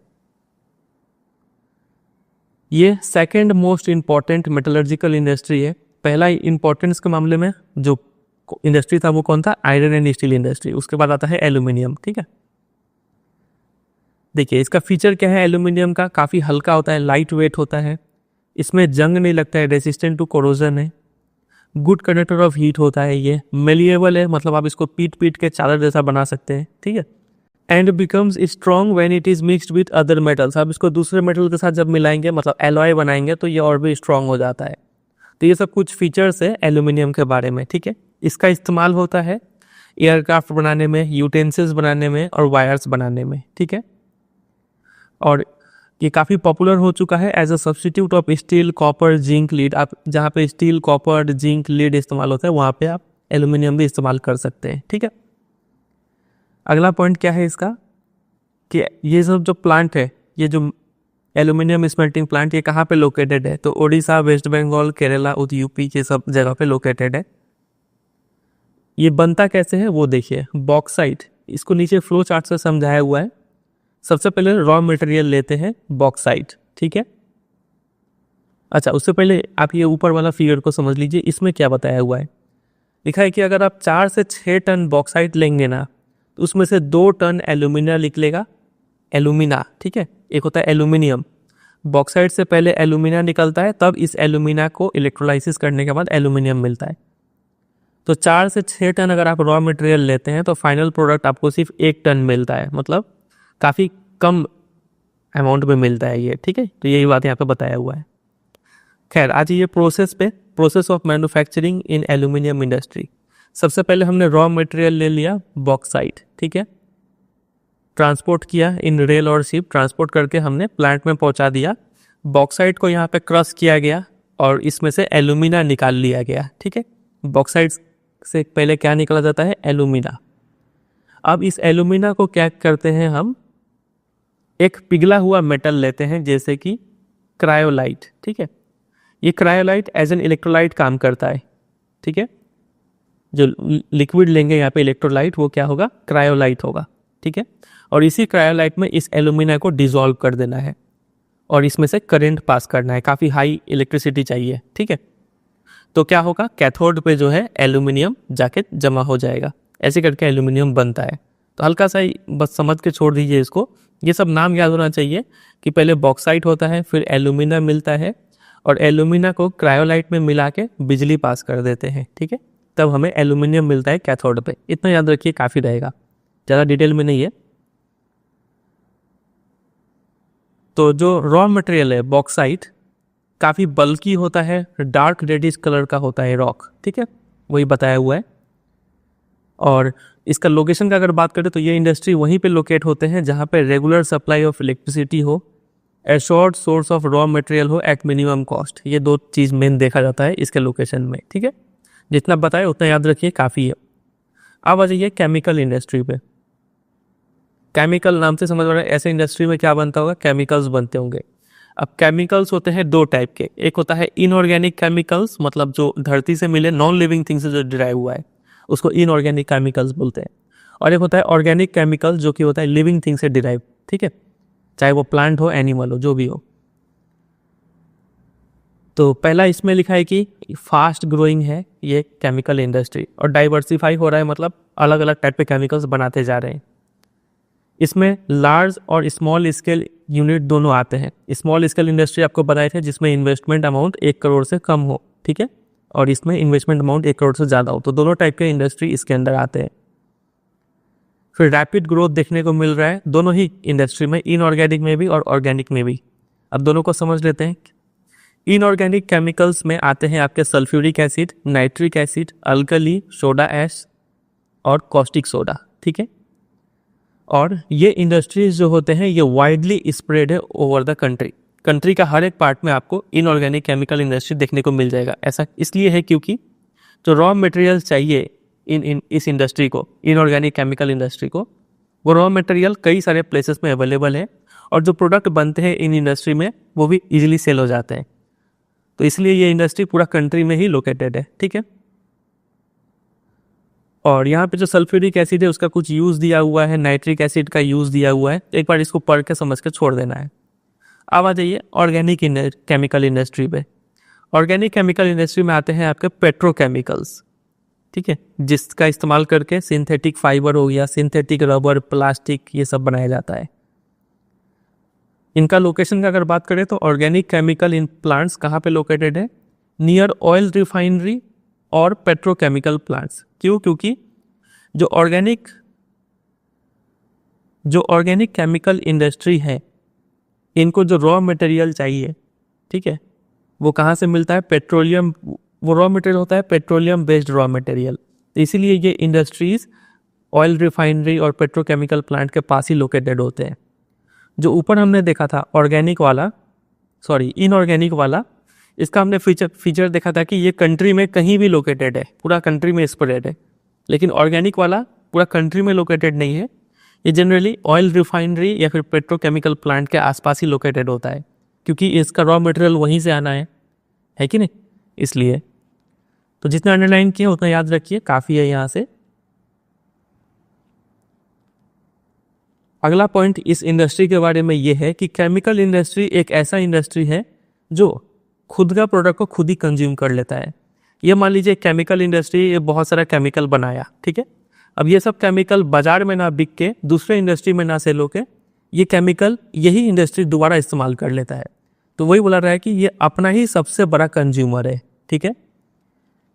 ये second most important metallurgical industry है। पहला इंपॉर्टेंस के मामले में जो इंडस्ट्री था वो कौन था? Iron and steel industry. उसके बाद आता है एल्यूमिनियम। ठीक है, देखिए इसका फीचर क्या है एल्यूमिनियम का? काफ़ी हल्का होता है, लाइट वेट होता है, इसमें जंग नहीं लगता है, रेसिस्टेंट टू कोरोजन है, गुड कंडक्टर ऑफ हीट होता है, ये मेलिएबल है, मतलब आप इसको पीट पीट के चादर जैसा बना सकते हैं। ठीक है, and becomes strong when it is mixed with other metals. आप इसको दूसरे मेटल के साथ जब मिलाएंगे, मतलब एलॉय बनाएंगे, तो ये और भी स्ट्रॉन्ग हो जाता है। तो ये सब कुछ फीचर्स है एल्यूमिनियम के बारे में। ठीक है, इसका इस्तेमाल होता है एयरक्राफ्ट बनाने में, यूटेंसिल्स बनाने में और वायर्स बनाने में। ठीक है, और ये काफ़ी पॉपुलर हो चुका है as a substitute of steel, copper, zinc, lead. आप जहाँ पे स्टील, कॉपर, जिंक, लीड इस्तेमाल होता है वहाँ पे आप एल्यूमिनियम भी इस्तेमाल कर सकते हैं। ठीक है, अगला पॉइंट क्या है इसका कि ये सब जो प्लांट है, ये जो एल्यूमिनियम स्मेल्टिंग प्लांट, ये कहाँ पे लोकेटेड है? तो उड़ीसा, वेस्ट बंगाल, केरला और यूपी के सब जगह पे लोकेटेड है। ये बनता कैसे है वो देखिए। बॉक्साइट, इसको नीचे फ्लो चार्ट से समझाया हुआ है। सबसे पहले रॉ मटेरियल लेते हैं बॉक्साइट। ठीक है, अच्छा उससे पहले आप ये ऊपर वाला फिगर को समझ लीजिए, इसमें क्या बताया हुआ है। लिखा है कि अगर आप 4 से 6 टन बॉक्साइट लेंगे ना, तो उसमें से 2 टन एल्यूमिना निकलेगा, एल्यूमिना। ठीक है, एक होता है एल्यूमिनियम। बॉक्साइट से पहले एल्यूमिना निकलता है, तब इस एल्यूमिना को इलेक्ट्रोलाइसिस करने के बाद एल्यूमिनियम मिलता है। तो 4 से 6 टन अगर आप रॉ मटेरियल लेते हैं तो फाइनल प्रोडक्ट आपको सिर्फ 1 टन मिलता है, मतलब काफ़ी कम अमाउंट में मिलता है ये। ठीक है, तो यही बात यहाँ पे बताया हुआ है। खैर, आज ये प्रोसेस पे, process of manufacturing in aluminium industry. सबसे पहले हमने रॉ मटेरियल ले लिया बॉक्साइट। ठीक है, ट्रांसपोर्ट किया इन रेल और शिप, ट्रांसपोर्ट करके हमने प्लांट में पहुंचा दिया। बॉक्साइट को यहाँ पे क्रश किया गया और इसमें से एल्यूमिना निकाल लिया गया। ठीक है, बॉक्साइट से पहले क्या निकला जाता है? एल्यूमिना। अब इस एल्यूमिना को क्या करते हैं हम? एक पिघला हुआ मेटल लेते हैं, जैसे कि क्रायोलाइट। ठीक है, ये क्रायोलाइट एज एन इलेक्ट्रोलाइट काम करता है। ठीक है, जो लिक्विड लेंगे यहाँ पे इलेक्ट्रोलाइट, वो क्या होगा? क्रायोलाइट होगा। ठीक है, और इसी क्रायोलाइट में इस एल्यूमिना को डिसॉल्व कर देना है और इसमें से करंट पास करना है, काफ़ी हाई इलेक्ट्रिसिटी चाहिए। ठीक है, तो क्या होगा? कैथोड पे जो है एल्यूमिनियम जाके जमा हो जाएगा, ऐसे करके एल्यूमिनियम बनता है। तो हल्का सा ही बस समझ के छोड़ दीजिए इसको। ये सब नाम याद होना चाहिए कि पहले बॉक्साइट होता है, फिर एल्यूमिना मिलता है, और एल्यूमिना को क्रायोलाइट में मिला के बिजली पास कर देते हैं। ठीक है, तब हमें एल्यूमिनियम मिलता है कैथोड पे। इतना याद रखिए, काफ़ी रहेगा, ज़्यादा डिटेल में नहीं है। तो जो रॉ मटेरियल है बॉक्साइट, काफ़ी बल्की होता है, डार्क रेडिश कलर का होता है रॉक। ठीक है, वही बताया हुआ है। और इसका लोकेशन का अगर बात करें तो ये इंडस्ट्री वहीं पे लोकेट होते हैं जहाँ पे रेगुलर सप्लाई ऑफ इलेक्ट्रिसिटी हो, assured source of raw material हो एट मिनिमम कॉस्ट। ये 2 चीज़ मेन देखा जाता है इसके लोकेशन में। ठीक है, जितना बताए उतना याद रखिए, काफ़ी है। अब आ जाइए केमिकल इंडस्ट्री पे। केमिकल नाम से समझ रहे हैं, ऐसे इंडस्ट्री में क्या बनता होगा? केमिकल्स बनते होंगे। अब केमिकल्स होते हैं 2 टाइप के। एक होता है इनऑर्गेनिक केमिकल्स, मतलब जो धरती से मिले नॉन लिविंग थिंग से जो डिराइव हुआ है, उसको इनऑर्गेनिक केमिकल्स बोलते हैं। और एक होता है ऑर्गेनिक केमिकल, जो कि होता है लिविंग थिंग से डिराइव। ठीक है, चाहे वो प्लांट हो, एनिमल हो, जो भी हो। तो पहला इसमें लिखा है कि फास्ट ग्रोइंग है ये केमिकल इंडस्ट्री, और डाइवर्सिफाई हो रहा है, मतलब अलग अलग टाइप के केमिकल्स बनाते जा रहे हैं। इसमें लार्ज और स्मॉल स्केल यूनिट दोनों आते हैं। स्मॉल स्केल इंडस्ट्री आपको बताए थे जिसमें इन्वेस्टमेंट अमाउंट 1 करोड़ से कम हो। ठीक है, और इसमें इन्वेस्टमेंट अमाउंट 1 करोड़ से ज़्यादा हो। तो दोनों टाइप के इंडस्ट्री इसके अंदर आते हैं। फिर रैपिड ग्रोथ देखने को मिल रहा है दोनों ही इंडस्ट्री में, इनऑर्गेनिक में भी और ऑर्गेनिक में भी। अब दोनों को समझ लेते हैं। इनऑर्गेनिक केमिकल्स में आते हैं आपके sulphuric acid, nitric acid, alkali, soda ash और कॉस्टिक सोडा, ठीक है। और ये इंडस्ट्रीज जो होते हैं ये वाइडली स्प्रेड है ओवर द कंट्री का हर एक पार्ट में आपको इनऑर्गेनिक केमिकल इंडस्ट्री देखने को मिल जाएगा। ऐसा इसलिए है क्योंकि जो रॉ मटेरियल चाहिए इस इंडस्ट्री को, इनऑर्गेनिक केमिकल इंडस्ट्री को, वो रॉ मटेरियल कई सारे प्लेसेस में अवेलेबल है और जो प्रोडक्ट बनते हैं इन इंडस्ट्री में वो भी इजीली सेल हो जाते हैं। तो इसलिए ये इंडस्ट्री पूरा कंट्री में ही लोकेटेड है, ठीक है। और यहाँ पे जो सल्फ्यूरिक एसिड है उसका कुछ यूज़ दिया हुआ है, नाइट्रिक एसिड का यूज़ दिया हुआ है, एक बार इसको पढ़ के समझ के छोड़ देना है। अब आ जाइए ऑर्गेनिक केमिकल इंडस्ट्री पे। ऑर्गेनिक केमिकल इंडस्ट्री में आते हैं आपके पेट्रोकेमिकल्स, ठीक है, जिसका इस्तेमाल करके सिंथेटिक फाइबर हो गया, सिंथेटिक रबर, प्लास्टिक, ये सब बनाया जाता है। इनका लोकेशन का अगर बात करें तो ऑर्गेनिक केमिकल इन प्लांट्स कहाँ पे लोकेटेड है? नियर ऑयल रिफाइनरी और पेट्रोकेमिकल प्लांट्स। क्यों? क्योंकि जो ऑर्गेनिक केमिकल इंडस्ट्री है इनको जो रॉ मटेरियल चाहिए, ठीक है, वो कहाँ से मिलता है? पेट्रोलियम। वो रॉ मटेरियल होता है पेट्रोलियम बेस्ड रॉ मटेरियल। इसीलिए ये इंडस्ट्रीज ऑयल रिफाइनरी और पेट्रोकेमिकल प्लांट के पास ही लोकेटेड होते हैं। जो ऊपर हमने देखा था इनऑर्गेनिक वाला, इसका हमने फीचर देखा था कि ये कंट्री में कहीं भी लोकेटेड है, पूरा कंट्री में स्प्रेड है। लेकिन ऑर्गेनिक वाला पूरा कंट्री में लोकेटेड नहीं है, ये जनरली ऑयल रिफाइनरी या फिर पेट्रोकेमिकल प्लांट के आसपास ही लोकेटेड होता है, क्योंकि इसका रॉ मटेरियल वहीं से आना है कि नहीं, इसलिए। तो जितना अंडरलाइन किया उतना याद रखिए, काफ़ी है यहाँ से। अगला पॉइंट इस इंडस्ट्री के बारे में ये है कि केमिकल इंडस्ट्री एक ऐसा इंडस्ट्री है जो खुद का प्रोडक्ट को खुद ही कंज्यूम कर लेता है। ये मान लीजिए केमिकल इंडस्ट्री ये बहुत सारा केमिकल बनाया, ठीक है। अब ये सब केमिकल बाजार में ना बिक के दूसरे इंडस्ट्री में ना सेल होके ये केमिकल यही इंडस्ट्री दोबारा इस्तेमाल कर लेता है। तो वही बोला रहा है कि ये अपना ही सबसे बड़ा कंज्यूमर है, ठीक है।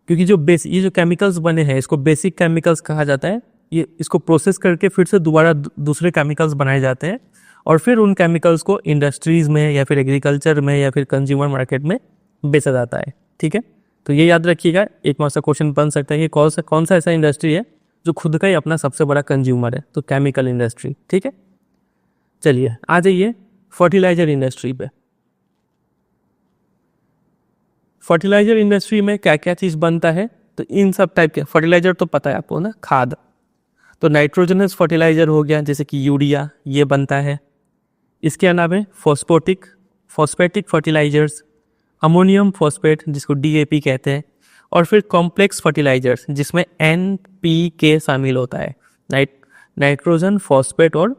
क्योंकि ये जो केमिकल्स बने हैं इसको बेसिक केमिकल्स कहा जाता है। ये इसको प्रोसेस करके फिर से दोबारा दूसरे केमिकल्स बनाए जाते हैं और फिर उन केमिकल्स को इंडस्ट्रीज में या फिर एग्रीकल्चर में या फिर कंज्यूमर मार्केट में बेचा जाता है, ठीक है। तो ये याद रखिएगा, एक मार्क्स का क्वेश्चन बन सकता है कि कौन सा ऐसा इंडस्ट्री है जो खुद का ही अपना सबसे बड़ा कंज्यूमर है, तो केमिकल इंडस्ट्री, ठीक है। चलिए आ जाइए फर्टिलाइजर इंडस्ट्री पे। फर्टिलाइजर इंडस्ट्री में क्या क्या चीज़ बनता है? तो इन सब टाइप के फर्टिलाइजर तो पता है आपको ना, खाद। तो नाइट्रोजनस फर्टिलाइजर हो गया जैसे कि यूरिया, ये बनता है। इसके अलावा फॉस्फेटिक फर्टिलाइजर्स, अमोनियम फॉस्फेट जिसको DAP कहते हैं, और फिर कॉम्प्लेक्स फर्टिलाइजर्स जिसमें NPK शामिल होता है, नाइट्रोजन, फॉस्फेट और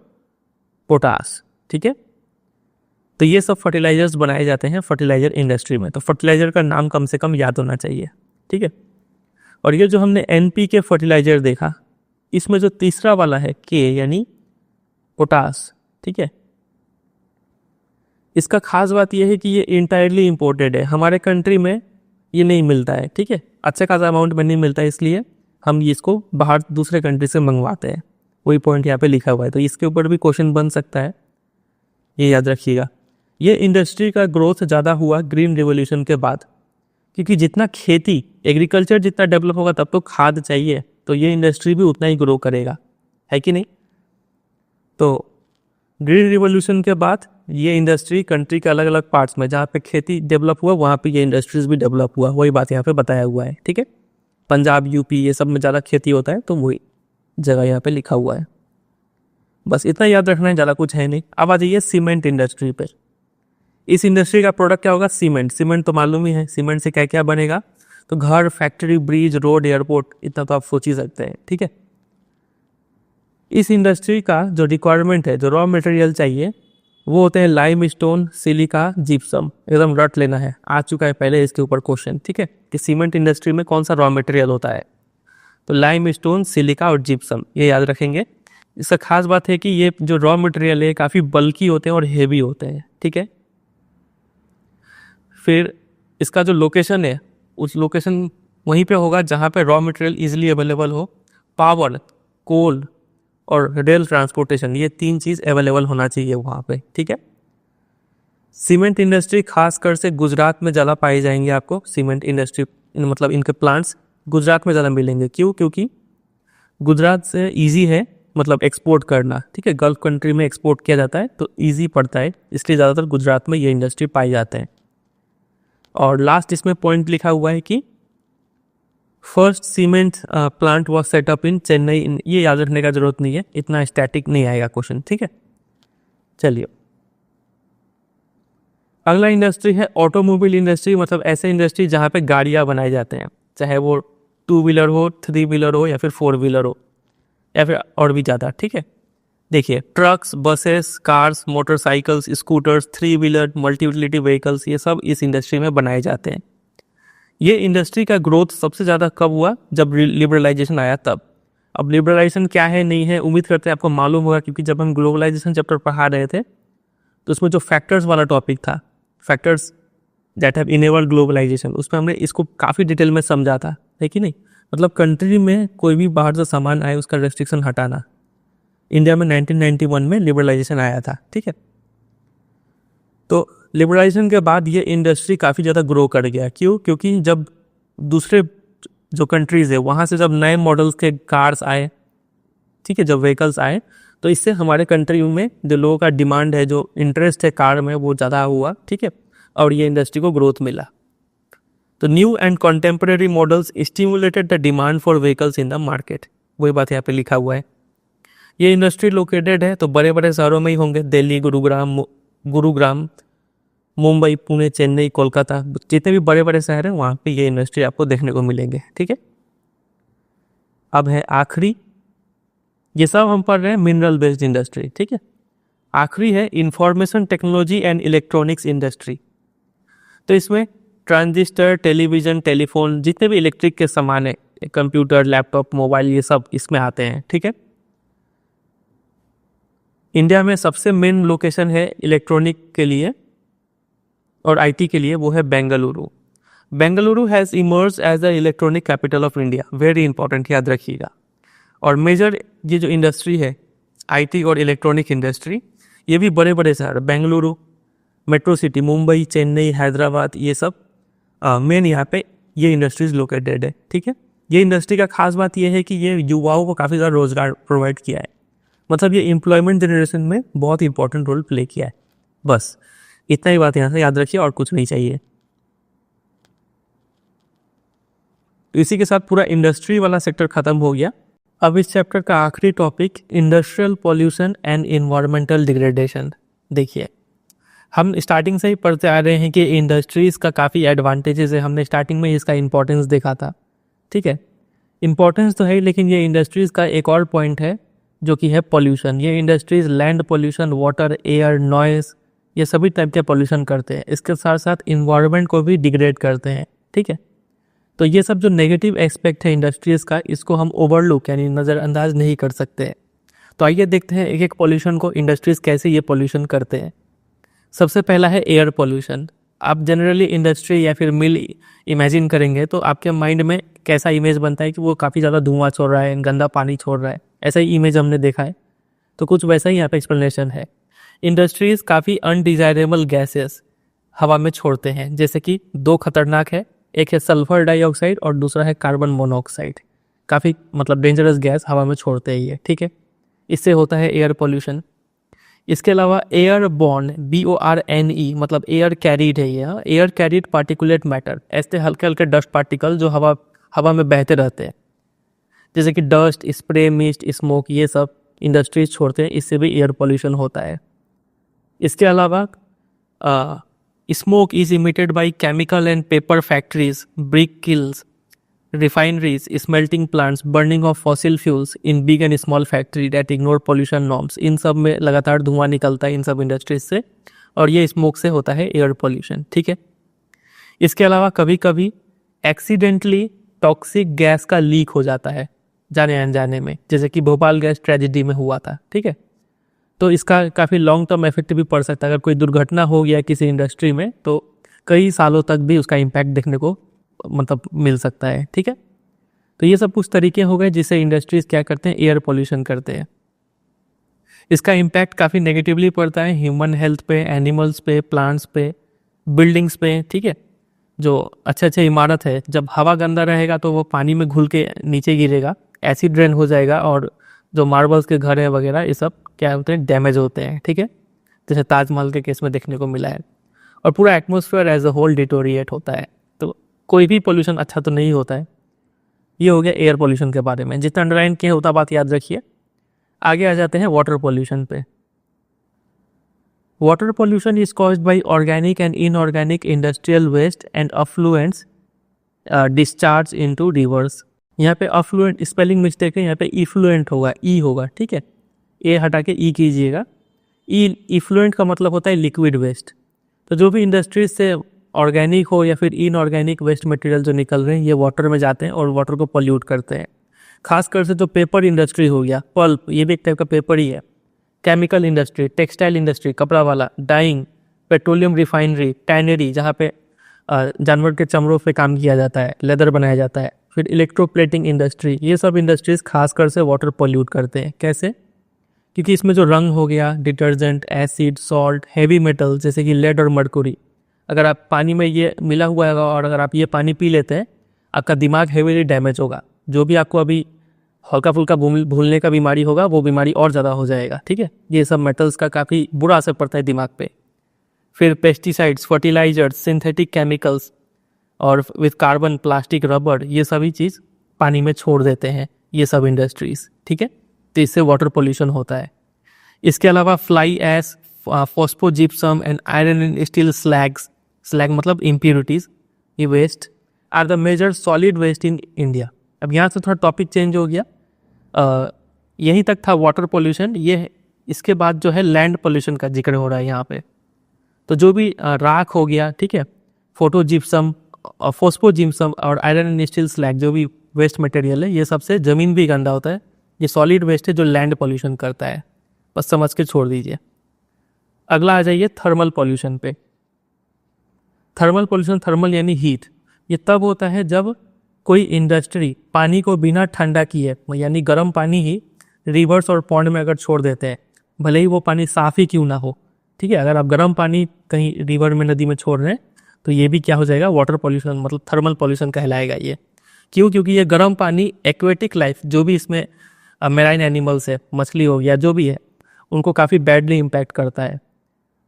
पोटास, ठीक है। तो ये सब फर्टिलाइजर्स बनाए जाते हैं फर्टिलाइजर इंडस्ट्री में। तो फर्टिलाइजर का नाम कम से कम याद होना चाहिए, ठीक है। और ये जो हमने NPK फर्टिलाइजर देखा, इसमें जो तीसरा वाला है K यानी पोटास, ठीक है, इसका खास बात यह है कि ये इंटायरली इम्पोर्टेड है, हमारे कंट्री में ये नहीं मिलता है, ठीक है, अच्छे खासा अमाउंट में नहीं मिलता है, इसलिए हम इसको बाहर दूसरे कंट्री से मंगवाते हैं। वही पॉइंट यहाँ पे लिखा हुआ है, तो इसके ऊपर भी क्वेश्चन बन सकता है, ये याद रखिएगा। ये इंडस्ट्री का ग्रोथ ज़्यादा हुआ ग्रीन रिवोल्यूशन के बाद, क्योंकि जितना खेती एग्रीकल्चर जितना डेवलप होगा तब तो खाद चाहिए, तो ये इंडस्ट्री भी उतना ही ग्रो करेगा, है कि नहीं। तो ग्रीन रिवोल्यूशन के बाद ये इंडस्ट्री कंट्री के अलग अलग पार्ट्स में जहाँ पे खेती डेवलप हुआ वहाँ पे ये इंडस्ट्रीज भी डेवलप हुआ, वही बात यहाँ पे बताया हुआ है, ठीक है। पंजाब, यूपी ये सब में ज़्यादा खेती होता है, तो वही जगह यहाँ पे लिखा हुआ है। बस इतना याद रखना है, ज़्यादा कुछ है नहीं। अब आ जाइए सीमेंट इंडस्ट्री पर। इस इंडस्ट्री का प्रोडक्ट क्या होगा? सीमेंट तो मालूम ही है, सीमेंट से क्या क्या बनेगा? तो घर, फैक्ट्री, ब्रिज, रोड, एयरपोर्ट, इतना तो आप सोच ही सकते हैं, ठीक है। इस इंडस्ट्री का जो रिक्वायरमेंट है, जो रॉ मटेरियल चाहिए, वो होते हैं लाइम स्टोन, सिलिका, जिप्सम। एकदम रट लेना है, आ चुका है पहले इसके ऊपर क्वेश्चन, ठीक है, कि सीमेंट इंडस्ट्री में कौन सा रॉ मटेरियल होता है। तो लाइम स्टोन, सिलिका और जिप्सम, ये याद रखेंगे। इसका खास बात है कि ये जो रॉ मटेरियल है काफ़ी बल्की होते हैं और हेवी होते हैं, ठीक है। फिर इसका जो लोकेशन है उस लोकेशन वहीं पे होगा जहाँ पे रॉ मटेरियल इजीली अवेलेबल हो। पावर, कोल और रेल ट्रांसपोर्टेशन, ये तीन चीज़ अवेलेबल होना चाहिए वहाँ पे, ठीक है। सीमेंट इंडस्ट्री खासकर से गुजरात में ज़्यादा पाई जाएंगे आपको। सीमेंट इंडस्ट्री मतलब इनके प्लांट्स गुजरात में ज़्यादा मिलेंगे। क्यों? क्योंकि गुजरात से इजी है मतलब एक्सपोर्ट करना, ठीक है, गल्फ कंट्री में एक्सपोर्ट किया जाता है तो इजी पड़ता है, इसलिए ज़्यादातर गुजरात में ये इंडस्ट्री पाई जाते हैं। और लास्ट इसमें पॉइंट लिखा हुआ है कि first cement plant was set up in Chennai. ये याद रखने का जरूरत नहीं है, इतना स्टैटिक नहीं आएगा क्वेश्चन, ठीक है। चलिए अगला इंडस्ट्री है ऑटोमोबाइल इंडस्ट्री, मतलब ऐसे इंडस्ट्री जहाँ पे गाड़ियाँ बनाए जाते हैं, चाहे वो 2 व्हीलर हो, 3 व्हीलर हो या फिर 4 व्हीलर हो या फिर और भी ज़्यादा, ठीक है। देखिए trucks, buses, cars, motorcycles, scooters, 3 wheeler, multi utility vehicles, ये सब इस इंडस्ट्री में बनाए जाते हैं। ये इंडस्ट्री का ग्रोथ सबसे ज़्यादा कब हुआ? जब लिबरलाइजेशन आया तब। अब लिबरलाइजेशन क्या है नहीं है उम्मीद करते हैं आपको मालूम होगा, क्योंकि जब हम ग्लोबलाइजेशन चैप्टर पढ़ा रहे थे तो उसमें जो फैक्टर्स वाला टॉपिक था, factors that have enabled globalisation, उसमें हमने इसको काफ़ी डिटेल में समझा था, है कि नहीं। मतलब कंट्री में कोई भी बाहर से सामान आए उसका रेस्ट्रिक्शन हटाना। इंडिया में 1991 में लिबरलाइजेशन आया था, ठीक है। तो लिबरलाइजेशन के बाद ये इंडस्ट्री काफ़ी ज़्यादा ग्रो कर गया। क्यों? क्योंकि जब दूसरे जो कंट्रीज़ है वहाँ से जब नए मॉडल्स के कार्स आए, ठीक है, जब व्हीकल्स आए, तो इससे हमारे कंट्री में जो लोगों का डिमांड है, जो इंटरेस्ट है कार में, वो ज़्यादा हुआ, ठीक है, और ये इंडस्ट्री को ग्रोथ मिला। तो new and contemporary models stimulated the demand for vehicles in the market. वही बात यहाँ पे लिखा हुआ है। ये इंडस्ट्री लोकेटेड है तो बड़े बड़े शहरों में ही होंगे, दिल्ली, गुरुग्राम, मुंबई, पुणे, चेन्नई, कोलकाता, जितने भी बड़े बड़े शहर हैं वहाँ पे ये इंडस्ट्री आपको देखने को मिलेंगे, ठीक है। अब है आखिरी, ये सब हम पढ़ रहे हैं मिनरल बेस्ड इंडस्ट्री, ठीक है। आखिरी है information technology and electronics industry. तो इसमें ट्रांजिस्टर, टेलीविज़न, टेलीफोन, जितने भी इलेक्ट्रिक के सामान है, कंप्यूटर, लैपटॉप, मोबाइल, ये सब इसमें आते हैं, ठीक है। इंडिया में सबसे मेन लोकेशन है इलेक्ट्रॉनिक के लिए और आईटी के लिए, वो है Bengaluru. Bengaluru has emerge as the electronic capital of India, very important, याद रखिएगा। और मेजर ये जो इंडस्ट्री है आईटी और इलेक्ट्रॉनिक इंडस्ट्री, ये भी बड़े बड़े शहर, बेंगलुरु, मेट्रो सिटी, मुंबई, चेन्नई, हैदराबाद, ये सब मेन यहाँ पे ये इंडस्ट्रीज लोकेटेड है, ठीक है। ये इंडस्ट्री का खास बात ये है कि ये युवाओं को काफ़ी ज़्यादा रोजगार प्रोवाइड किया है, मतलब ये एम्प्लॉयमेंट जनरेशन में बहुत इंपॉर्टेंट रोल प्ले किया है। बस इतना ही बात यहाँ से याद रखिए और कुछ नहीं चाहिए। तो इसी के साथ पूरा इंडस्ट्री वाला सेक्टर खत्म हो गया। अब इस चैप्टर का आखिरी topic industrial pollution and environmental degradation. देखिए हम स्टार्टिंग से ही पढ़ते आ रहे हैं कि इंडस्ट्रीज़ का काफ़ी एडवांटेजेस है, हमने स्टार्टिंग में इसका इंपॉर्टेंस देखा था, ठीक है। इंपॉर्टेंस तो है, लेकिन ये इंडस्ट्रीज़ का एक और पॉइंट है जो कि है पॉल्यूशन। ये industries land pollution, water, air, noise, ये सभी टाइप के पॉल्यूशन करते हैं। इसके साथ साथ इन्वायरमेंट को भी डिग्रेड करते हैं, ठीक है। तो ये सब जो नेगेटिव एस्पेक्ट है इंडस्ट्रीज़ का, इसको हम ओवरलुक यानी नज़रअंदाज नहीं कर सकते हैं। तो आइए देखते हैं एक एक पॉल्यूशन को इंडस्ट्रीज़ कैसे ये पॉल्यूशन करते हैं। सबसे पहला है एयर पॉल्यूशन। आप जनरली इंडस्ट्री या फिर मिल इमेजिन करेंगे तो आपके माइंड में कैसा इमेज बनता है कि वो काफ़ी ज़्यादा धुआं छोड़ रहा है, गंदा पानी छोड़ रहा है, ऐसा ही इमेज हमने देखा है। तो कुछ वैसा ही यहाँ पे एक्सप्लेनेशन है। इंडस्ट्रीज़ काफ़ी अनडिज़ायरेबल गैसेस हवा में छोड़ते हैं, जैसे कि 2 खतरनाक है, एक है सल्फर डाइऑक्साइड और दूसरा है कार्बन मोनोऑक्साइड। काफ़ी मतलब डेंजरस गैस हवा में छोड़ते हैं ये, ठीक है। इससे होता है एयर पॉल्यूशन। इसके अलावा एयर बॉर्न, BORNE, मतलब एयर कैरीड है ये, एयर कैरीड पार्टिकुलेट मैटर, ऐसे हल्के हल्के डस्ट पार्टिकल जो हवा में बहते रहते हैं, जैसे कि डस्ट, स्प्रे, मिस्ट, स्मोक, ये सब इंडस्ट्रीज छोड़ते हैं, इससे भी एयर पॉल्यूशन होता है। इसके अलावा smoke is emitted by chemical and paper factories, brick kills, refineries, smelting plants, burning of fossil fuels in big and small factory that ignore pollution norms। इन सब में लगातार धुआं निकलता है इन सब इंडस्ट्रीज से, और ये स्मोक से होता है एयर पॉल्यूशन, ठीक है। इसके अलावा कभी कभी एक्सीडेंटली टॉक्सिक गैस का लीक हो जाता है जाने अनजाने में, जैसे कि भोपाल गैस ट्रेजिडी में हुआ था, ठीक है। तो इसका काफ़ी लॉन्ग टर्म इफेक्ट भी पड़ सकता है। अगर कोई दुर्घटना हो गया किसी इंडस्ट्री में तो कई सालों तक भी उसका इम्पैक्ट देखने को मतलब मिल सकता है, ठीक है। तो ये सब कुछ तरीके हो गए जिससे इंडस्ट्रीज क्या करते हैं, एयर पॉल्यूशन करते हैं। इसका इम्पैक्ट काफ़ी नेगेटिवली पड़ता है ह्यूमन हेल्थ पे, एनिमल्स पे, प्लांट्स पे, बिल्डिंग्स पे, ठीक है। जो अच्छे अच्छे इमारत है, जब हवा गंदा रहेगा तो वो पानी में घुल के नीचे गिरेगा, एसिड ड्रेन हो जाएगा, और जो मार्बल्स के घर है वगैरह ये सब क्या होते हैं, डैमेज होते हैं, ठीक है, जैसे ताजमहल के केस में देखने को मिला है। और पूरा atmosphere as a whole deteriorate होता है। तो कोई भी पोल्यूशन अच्छा तो नहीं होता है। ये हो गया एयर पोल्यूशन के बारे में, जितना अंडरलाइन किया उतना बात याद रखिए। आगे आ जाते हैं वाटर पोल्यूशन पे। Water pollution is caused by organic and inorganic industrial waste and effluents discharge into rivers. यहाँ पे अफ्लुएंट स्पेलिंग मिस्टेक है, यहाँ पे इफ्लुएंट होगा, ई होगा, ठीक है, ए हटा के ई कीजिएगा। ई इफ्लुएंट का मतलब होता है लिक्विड वेस्ट। तो जो भी इंडस्ट्रीज से ऑर्गेनिक हो या फिर इनऑर्गेनिक वेस्ट मटेरियल जो निकल रहे हैं ये वाटर में जाते हैं और वाटर को पोल्यूट करते हैं। खासकर से जो पेपर इंडस्ट्री हो गया, पल्प, ये भी एक टाइप का पेपर ही है, केमिकल इंडस्ट्री, टेक्सटाइल इंडस्ट्री, कपड़ा वाला, डाइंग, पेट्रोलियम रिफाइनरी, टैनरी जहाँ पे जानवर के चमड़ों पे काम किया जाता है, लेदर बनाया जाता है, फिर इलेक्ट्रोप्लेटिंग इंडस्ट्री, ये सब इंडस्ट्रीज खासकर से वाटर पोल्यूट करते हैं। कैसे? क्योंकि इसमें जो रंग हो गया, detergent, acid, salt, heavy metal जैसे कि लेड और मर्कुरी, अगर आप पानी में ये मिला हुआ है और अगर आप ये पानी पी लेते हैं, आपका दिमाग हेवीली डैमेज होगा। जो भी आपको अभी हल्का फुल्का भूलने का बीमारी होगा वो बीमारी और ज़्यादा हो जाएगा, ठीक है। ये सब मेटल्स का काफ़ी बुरा असर पड़ता है दिमाग पे। फिर पेस्टिसाइड्स, फर्टिलाइजर्स, सिंथेटिक केमिकल्स और विथ कार्बन, प्लास्टिक, रबर, ये सभी चीज़ पानी में छोड़ देते हैं ये सब इंडस्ट्रीज़, ठीक है। तो इससे वाटर पोल्यूशन होता है। इसके अलावा fly ash, phosphogypsum and iron and steel slags, slag मतलब इम्प्योरिटीज़, ये waste are the major solid waste in India. अब यहाँ से थोड़ा टॉपिक चेंज हो गया, यहीं तक था वाटर पोल्यूशन। ये इसके बाद जो है लैंड पोल्यूशन का जिक्र हो रहा है यहाँ पे। तो जो भी राख हो गया, ठीक है, फोटोजिप्सम, फॉस्फोजिप्सम और आयरन एंड स्टील स्लैग जो भी वेस्ट मटेरियल है, ये सबसे ज़मीन भी गंदा होता है। ये सॉलिड वेस्ट है जो लैंड पोल्यूशन करता है, बस समझ के छोड़ दीजिए। अगला आ जाइए थर्मल पोल्यूशन पे। थर्मल पोल्यूशन, थर्मल यानी हीट, ये तब होता है जब कोई इंडस्ट्री पानी को बिना ठंडा किए, यानी गर्म पानी ही रिवर्स और पॉन्ड में अगर छोड़ देते हैं, भले ही वो पानी साफ़ ही क्यों ना हो, ठीक है, अगर आप गर्म पानी कहीं रिवर में, नदी में छोड़ रहे हैं तो ये भी क्या हो जाएगा, वाटर पोल्यूशन, मतलब थर्मल पोल्यूशन कहलाएगा ये। क्यों? क्योंकि ये गर्म पानी एक्वेटिक लाइफ, जो भी इसमें मेराइन एनिमल्स है, मछली हो गया, जो भी है, उनको काफ़ी बैडली इम्पैक्ट करता है।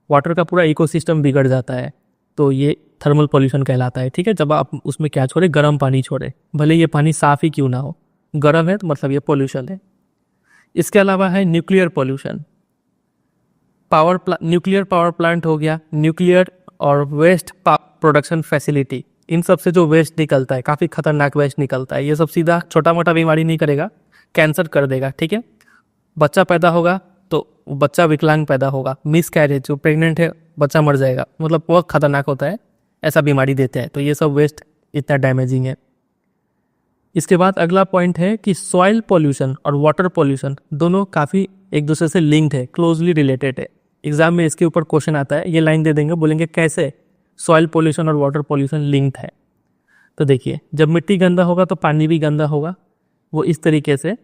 वाटर का पूरा इकोसिस्टम बिगड़ जाता है। तो ये थर्मल पोल्यूशन कहलाता है, ठीक है। जब आप उसमें क्या छोड़े, गर्म पानी छोड़े, भले ये पानी साफ़ ही क्यों ना हो, गर्म है तो मतलब ये पोल्यूशन है। इसके अलावा है nuclear pollution. Nuclear power plant हो गया, न्यूक्लियर और वेस्ट प्रोडक्शन फैसिलिटी, इन सब से जो वेस्ट निकलता है, काफ़ी खतरनाक वेस्ट निकलता है। ये सब सीधा छोटा मोटा बीमारी नहीं करेगा, कैंसर कर देगा, ठीक है। बच्चा पैदा होगा तो बच्चा विकलांग पैदा होगा, मिस कैरेज, जो प्रेग्नेंट है बच्चा मर जाएगा, मतलब बहुत खतरनाक होता है, ऐसा बीमारी देते हैं। तो ये सब वेस्ट इतना डैमेजिंग है। इसके बाद अगला पॉइंट है कि सॉइल पोल्यूशन और वाटर पोल्यूशन दोनों काफ़ी एक दूसरे से लिंक्ड है, क्लोजली रिलेटेड है। एग्जाम में इसके ऊपर क्वेश्चन आता है, ये लाइन दे देंगे, बोलेंगे कैसे सॉइल पोल्यूशन और वाटर पोल्यूशन लिंक्ड है। तो देखिए, जब मिट्टी गंदा होगा तो पानी भी गंदा होगा, वो इस तरीके से,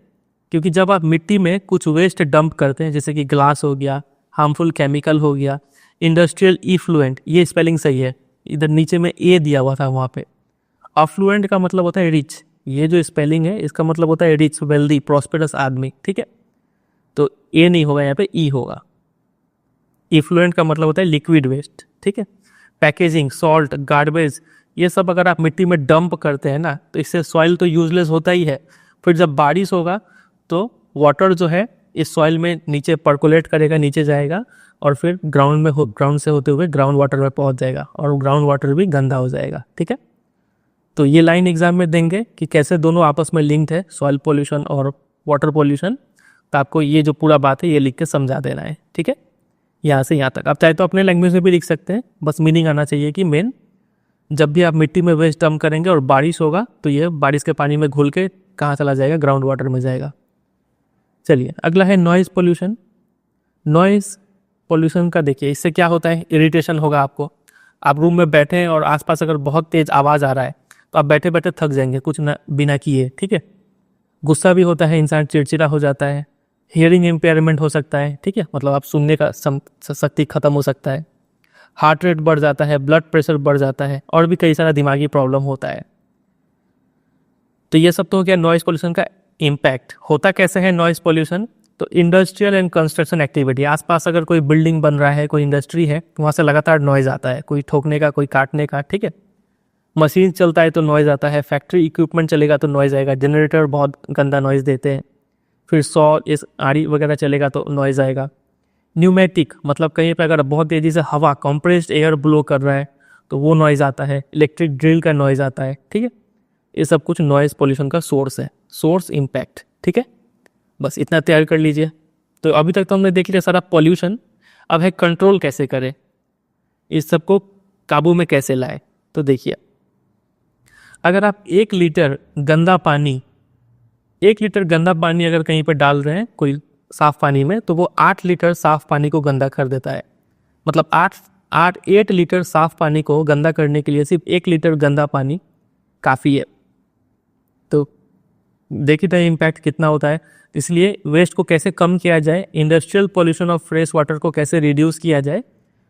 क्योंकि जब आप मिट्टी में कुछ वेस्ट डंप करते हैं, जैसे कि ग्लास हो गया, हार्मफुल केमिकल हो गया, इंडस्ट्रियल इफ्लुएंट, ये स्पेलिंग सही है, इधर नीचे में ए दिया हुआ था वहाँ पे। अफ्लुएंट का मतलब होता है रिच, ये जो स्पेलिंग है इसका मतलब होता है रिच, वेल्दी, प्रॉस्पेरस आदमी, ठीक है। तो ए नहीं होगा यहाँ पे, ई होगा। इफ्लुएंट का मतलब होता है लिक्विड वेस्ट, ठीक है। पैकेजिंग, सॉल्ट, गार्बेज, ये सब अगर आप मिट्टी में डंप करते हैं ना, तो इससे सॉइल तो यूजलेस होता ही है। फिर जब बारिश होगा तो वाटर जो है इस सॉइल में नीचे पर्कुलेट करेगा, नीचे जाएगा और फिर ग्राउंड से होते हुए ग्राउंड वाटर में पहुंच जाएगा और ग्राउंड वाटर भी गंदा हो जाएगा, ठीक है। तो ये लाइन एग्जाम में देंगे कि कैसे दोनों आपस में लिंक्ड है, सॉइल पोल्यूशन और वाटर पोल्यूशन। तो आपको ये जो पूरा बात है ये लिख के समझा देना है, ठीक है, यहाँ से यहाँ तक। आप चाहे तो अपने लैंग्वेज में भी लिख सकते हैं, बस मीनिंग आना चाहिए कि मेन, जब भी आप मिट्टी में वेस्ट डंप करेंगे और बारिश होगा तो ये बारिश के पानी में घुल के कहाँ चला जाएगा, ग्राउंड वाटर में जाएगा। चलिए अगला है नॉइज़ पोल्यूशन। नॉइज़ पोल्यूशन का देखिए, इससे क्या होता है, इरिटेशन होगा आपको। आप रूम में बैठे हैं और आसपास अगर बहुत तेज़ आवाज़ आ रहा है तो आप बैठे बैठे थक जाएंगे कुछ ना बिना किए, ठीक है। गुस्सा भी होता है, इंसान चिड़चिड़ा हो जाता है, हियरिंग इम्पेयरमेंट हो सकता है, ठीक है, मतलब आप सुनने का शक्ति खत्म हो सकता है, हार्ट रेट बढ़ जाता है, ब्लड प्रेशर बढ़ जाता है, और भी कई सारा दिमागी प्रॉब्लम होता है। तो ये सब तो हो गया नॉइज़ पोल्यूशन का इम्पैक्ट। होता कैसे है नॉइज़ पोल्यूशन? तो इंडस्ट्रियल एंड कंस्ट्रक्शन एक्टिविटी, आसपास अगर कोई बिल्डिंग बन रहा है, कोई इंडस्ट्री है, तो वहाँ से लगातार नॉइज़ आता है, कोई ठोकने का, कोई काटने का, ठीक है। मशीन चलता है तो नॉइज़ आता है, फैक्ट्री इक्विपमेंट चलेगा तो नॉइज़ आएगा, जनरेटर बहुत गंदा नॉइज़ देते हैं, फिर इस आरी वगैरह चलेगा तो नॉइज़ आएगा। न्यूमेटिक मतलब कहीं पर अगर बहुत तेज़ी से हवा कंप्रेस्ड एयर ब्लो कर रहा है तो वो नॉइज़ आता है, इलेक्ट्रिक ड्रिल का नॉइज़ आता है, ठीक है। ये सब कुछ नॉइज़ पोल्यूशन का सोर्स है, सोर्स इम्पैक्ट, ठीक है। बस इतना तैयार कर लीजिए। तो अभी तक तो हमने देख लिया सारा पॉल्यूशन। अब है कंट्रोल कैसे करें, इस सब को काबू में कैसे लाए। तो देखिए, अगर आप 1 लीटर गंदा पानी अगर कहीं पर डाल रहे हैं कोई साफ पानी में, तो वो 8 लीटर साफ पानी को गंदा कर देता है। मतलब 8 लीटर साफ पानी को गंदा करने के लिए सिर्फ 1 लीटर गंदा पानी काफ़ी है। तो देखिए इम्पैक्ट कितना होता है। इसलिए वेस्ट को कैसे कम किया जाए, industrial pollution of fresh water को कैसे रिड्यूस किया जाए,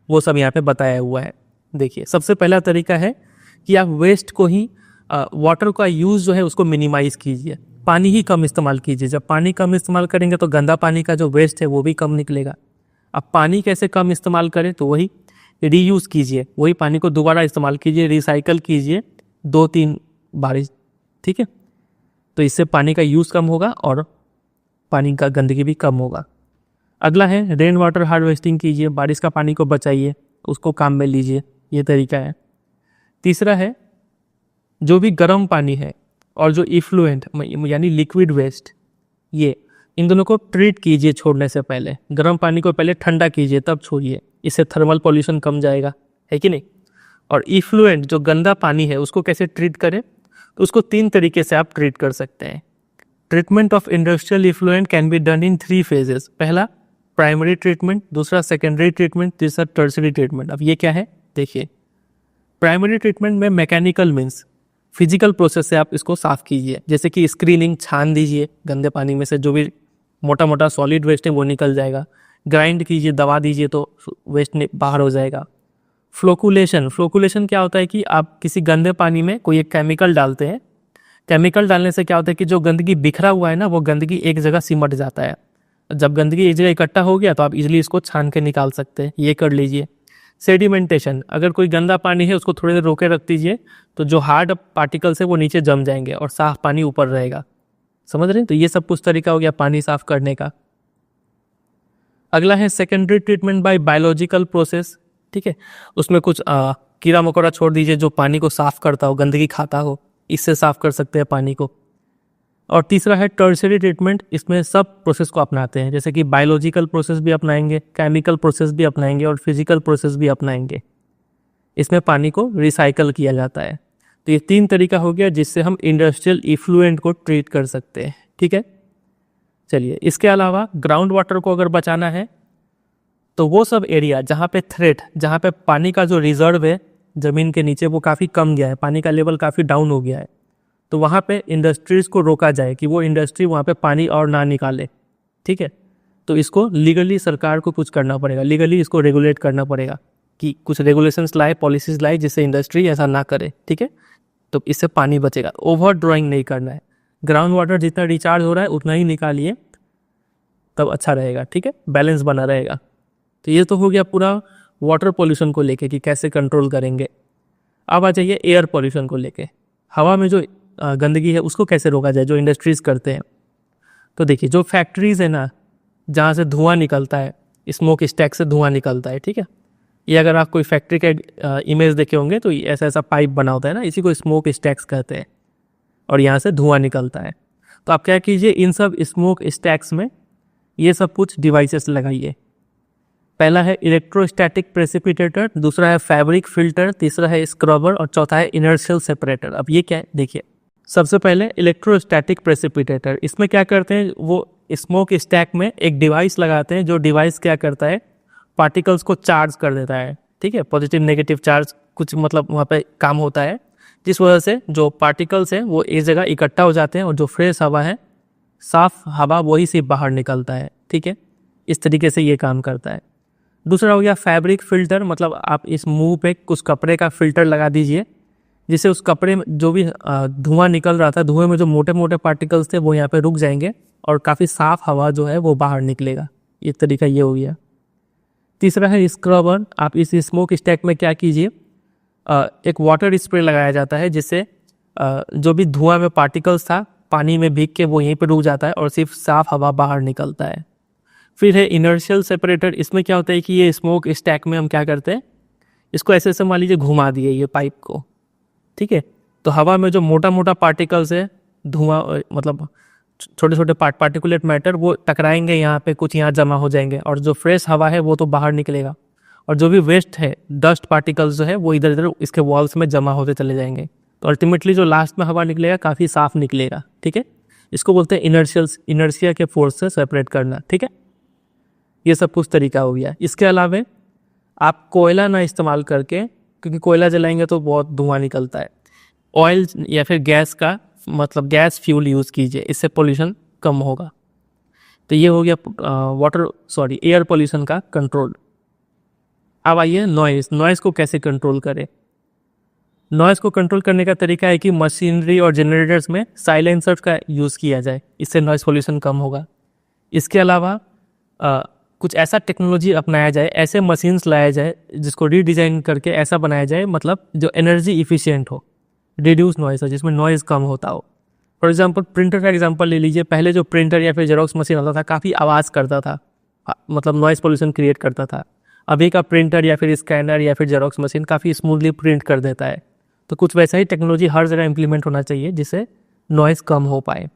वो सब यहाँ पे बताया हुआ है। देखिए, सबसे पहला तरीका है कि आप वेस्ट को ही वाटर का यूज़ जो है उसको मिनिमाइज़ कीजिए, पानी ही कम इस्तेमाल कीजिए। जब पानी कम इस्तेमाल करेंगे तो गंदा पानी का जो वेस्ट है वो भी कम निकलेगा। अब पानी कैसे कम इस्तेमाल करें, तो वही रीयूज़ कीजिए, वही पानी को दोबारा इस्तेमाल कीजिए, रिसाइकल कीजिए 2-3 बार, ठीक है। तो इससे पानी का यूज़ कम होगा और पानी का गंदगी भी कम होगा। अगला है रेन वाटर हार्वेस्टिंग कीजिए, बारिश का पानी को बचाइए, उसको काम में लीजिए, ये तरीका है। तीसरा है जो भी गर्म पानी है और जो इफ्लुएंट यानी लिक्विड वेस्ट, ये इन दोनों को ट्रीट कीजिए छोड़ने से पहले। गर्म पानी को पहले ठंडा कीजिए तब छोड़िए, इससे थर्मल पॉल्यूशन कम जाएगा, है कि नहीं। और इफ्लुएंट जो गंदा पानी है उसको कैसे ट्रीट करें, तो उसको 3 तरीके से आप ट्रीट कर सकते हैं। Treatment of industrial effluent can be done in 3 phases. पहला प्राइमरी ट्रीटमेंट, दूसरा सेकेंडरी ट्रीटमेंट, तीसरा टर्सरी ट्रीटमेंट। अब ये क्या है देखिए, प्राइमरी ट्रीटमेंट में मैकेनिकल मीन्स फिजिकल प्रोसेस से आप इसको साफ कीजिए, जैसे कि स्क्रीनिंग, छान दीजिए गंदे पानी में से जो भी मोटा मोटा सॉलिड वेस्ट है वो निकल जाएगा। ग्राइंड कीजिए, दबा दीजिए तो वेस्ट बाहर हो जाएगा। फ्लोकुलेशन क्या होता है कि आप किसी गंदे पानी में कोई एक केमिकल डालते हैं, केमिकल डालने से क्या होता है कि जो गंदगी बिखरा हुआ है ना, वो गंदगी एक जगह सिमट जाता है। जब गंदगी एक जगह इकट्ठा हो गया तो आप इजीली इसको छान के निकाल सकते हैं, ये कर लीजिए। सेडिमेंटेशन, अगर कोई गंदा पानी है उसको थोड़ी देर रोके रख दीजिए, तो जो हार्ड पार्टिकल्स है वो नीचे जम जाएंगे और साफ पानी ऊपर रहेगा। समझ रहे हैं। तो ये सब कुछ तरीका हो गया पानी साफ करने का। अगला है secondary treatment bye biological process, ठीक है। उसमें कुछ कीड़ा मकोड़ा छोड़ दीजिए जो पानी को साफ करता हो, गंदगी खाता हो, इससे साफ कर सकते हैं पानी को। और तीसरा है टर्शियरी ट्रीटमेंट, इसमें सब प्रोसेस को अपनाते हैं, जैसे कि बायोलॉजिकल प्रोसेस भी अपनाएंगे, केमिकल प्रोसेस भी अपनाएंगे और फिजिकल प्रोसेस भी अपनाएंगे। इसमें पानी को रिसाइकल किया जाता है। तो ये 3 तरीका हो गया जिससे हम इंडस्ट्रियल इफ्लुएंट को ट्रीट कर सकते हैं, ठीक है। चलिए, इसके अलावा ग्राउंड वाटर को अगर बचाना है तो वो सब एरिया जहाँ पे थ्रेट, जहाँ पे पानी का जो रिजर्व है ज़मीन के नीचे वो काफ़ी कम गया है, पानी का लेवल काफ़ी डाउन हो गया है, तो वहाँ पे इंडस्ट्रीज़ को रोका जाए कि वो इंडस्ट्री वहाँ पे पानी और ना निकाले, ठीक है। तो इसको लीगली सरकार को कुछ करना पड़ेगा, लीगली इसको रेगुलेट करना पड़ेगा कि कुछ रेगुलेशंस लाए, पॉलिसीज़ लाए जिससे इंडस्ट्री ऐसा ना करे, ठीक है। तो इससे पानी बचेगा। ओवर ड्राइंग नहीं करना है, ग्राउंड वाटर जितना रिचार्ज हो रहा है उतना ही निकालिए, तब अच्छा रहेगा, ठीक है, बैलेंस बना रहेगा। तो ये तो हो गया पूरा वाटर पॉल्यूशन को लेके कि कैसे कंट्रोल करेंगे। अब आ जाइए एयर पॉल्यूशन को लेके, हवा में जो गंदगी है उसको कैसे रोका जाए, जो इंडस्ट्रीज़ करते हैं। तो देखिए, जो फैक्ट्रीज़ है ना, जहाँ से धुआं निकलता है, स्मोक स्टैक से धुआं निकलता है, ठीक है। ये अगर आप कोई फैक्ट्री का इमेज देखे होंगे तो ऐसा ऐसा पाइप बना होता है ना, इसी को स्मोक स्टैक्स कहते हैं, और यहाँ से धुआं निकलता है। तो आप क्या कीजिए, इन सब स्मोक स्टैक्स में ये सब कुछ डिवाइसेस लगाइए। पहला है इलेक्ट्रोस्टैटिक प्रेसिपिटेटर, दूसरा है फैब्रिक फिल्टर, तीसरा है स्क्रबर और चौथा है इनर्शियल सेपरेटर। अब ये क्या है देखिए, सबसे पहले इलेक्ट्रोस्टैटिक प्रेसिपिटेटर, इसमें क्या करते हैं, वो स्मोक स्टैक में एक डिवाइस लगाते हैं, जो डिवाइस क्या करता है, पार्टिकल्स को चार्ज कर देता है, ठीक है। पॉजिटिव नेगेटिव चार्ज कुछ मतलब वहाँ पे काम होता है, जिस वजह से जो पार्टिकल्स हैं वो एक जगह इकट्ठा हो जाते हैं और जो फ्रेश हवा है साफ हवा वही से बाहर निकलता है, ठीक है। इस तरीके से ये काम करता है। दूसरा हो गया फैब्रिक फिल्टर, मतलब आप इस मुंह पे कुछ कपड़े का फिल्टर लगा दीजिए, जिससे उस कपड़े में जो भी धुआं निकल रहा था, धुएं में जो मोटे मोटे पार्टिकल्स थे वो यहाँ पे रुक जाएंगे और काफ़ी साफ हवा जो है वो बाहर निकलेगा। एक तरीका ये हो गया। तीसरा है स्क्रबर। आप इस स्मोक स्टैक में क्या कीजिए, एक वाटर स्प्रे लगाया जाता है, जिससे जो भी धुआं में पार्टिकल्स था पानी में भीग के वो यहीं पर रुक जाता है और सिर्फ साफ हवा बाहर निकलता है। फिर है इनर्शियल सेपरेटर। इसमें क्या होता है कि ये स्मोक स्टैक में हम क्या करते हैं, इसको ऐसे ऐसे मान लीजिए घुमा दिए ये पाइप को, ठीक है। तो हवा में जो मोटा मोटा पार्टिकल्स है, धुआं मतलब छोटे छोटे पार्टिकुलेट मैटर, वो टकराएंगे यहाँ पे, कुछ यहाँ जमा हो जाएंगे और जो फ्रेश हवा है वो तो बाहर निकलेगा और जो भी वेस्ट है, डस्ट पार्टिकल्स जो है वो इधर इधर इसके वॉल्स में जमा होते चले जाएंगे। तो अल्टीमेटली जो लास्ट में हवा निकलेगा काफ़ी साफ निकलेगा, ठीक है। इसको बोलते हैं इनर्शिया के फोर्स से सेपरेट करना, ठीक है। ये सब कुछ तरीका हो गया। इसके अलावा आप कोयला ना इस्तेमाल करके, क्योंकि कोयला जलाएंगे तो बहुत धुआं निकलता है, ऑयल या फिर गैस का मतलब गैस फ्यूल यूज़ कीजिए, इससे पोल्यूशन कम होगा। तो ये हो गया एयर पोल्यूशन का कंट्रोल। अब आइए नॉइज़ को कैसे कंट्रोल करें। नॉइज़ को कंट्रोल करने का तरीका है कि मशीनरी और जनरेटर्स में साइलेंसर्स का यूज़ किया जाए, इससे नॉइज़ पोल्यूशन कम होगा। इसके अलावा कुछ ऐसा टेक्नोलॉजी अपनाया जाए, ऐसे मशीन्स लाया जाए जिसको रीडिज़ाइन करके ऐसा बनाया जाए मतलब जो एनर्जी इफ़िशिएंट हो, रिड्यूस नॉइज़ हो, जिसमें नॉइज़ कम होता हो। फॉर एग्जांपल प्रिंटर का एग्जांपल ले लीजिए। पहले जो प्रिंटर या फिर जेरोक्स मशीन आता था काफ़ी आवाज़ करता था, मतलब नॉइज़ पोल्यूशन क्रिएट करता था। अभी का प्रिंटर या फिर स्कैनर या फिर जेरोक्स मशीन काफ़ी स्मूथली प्रिंट कर देता है। तो कुछ वैसा ही टेक्नोलॉजी हर जगह इम्प्लीमेंट होना चाहिए जिससे नॉइज़ कम हो पाए।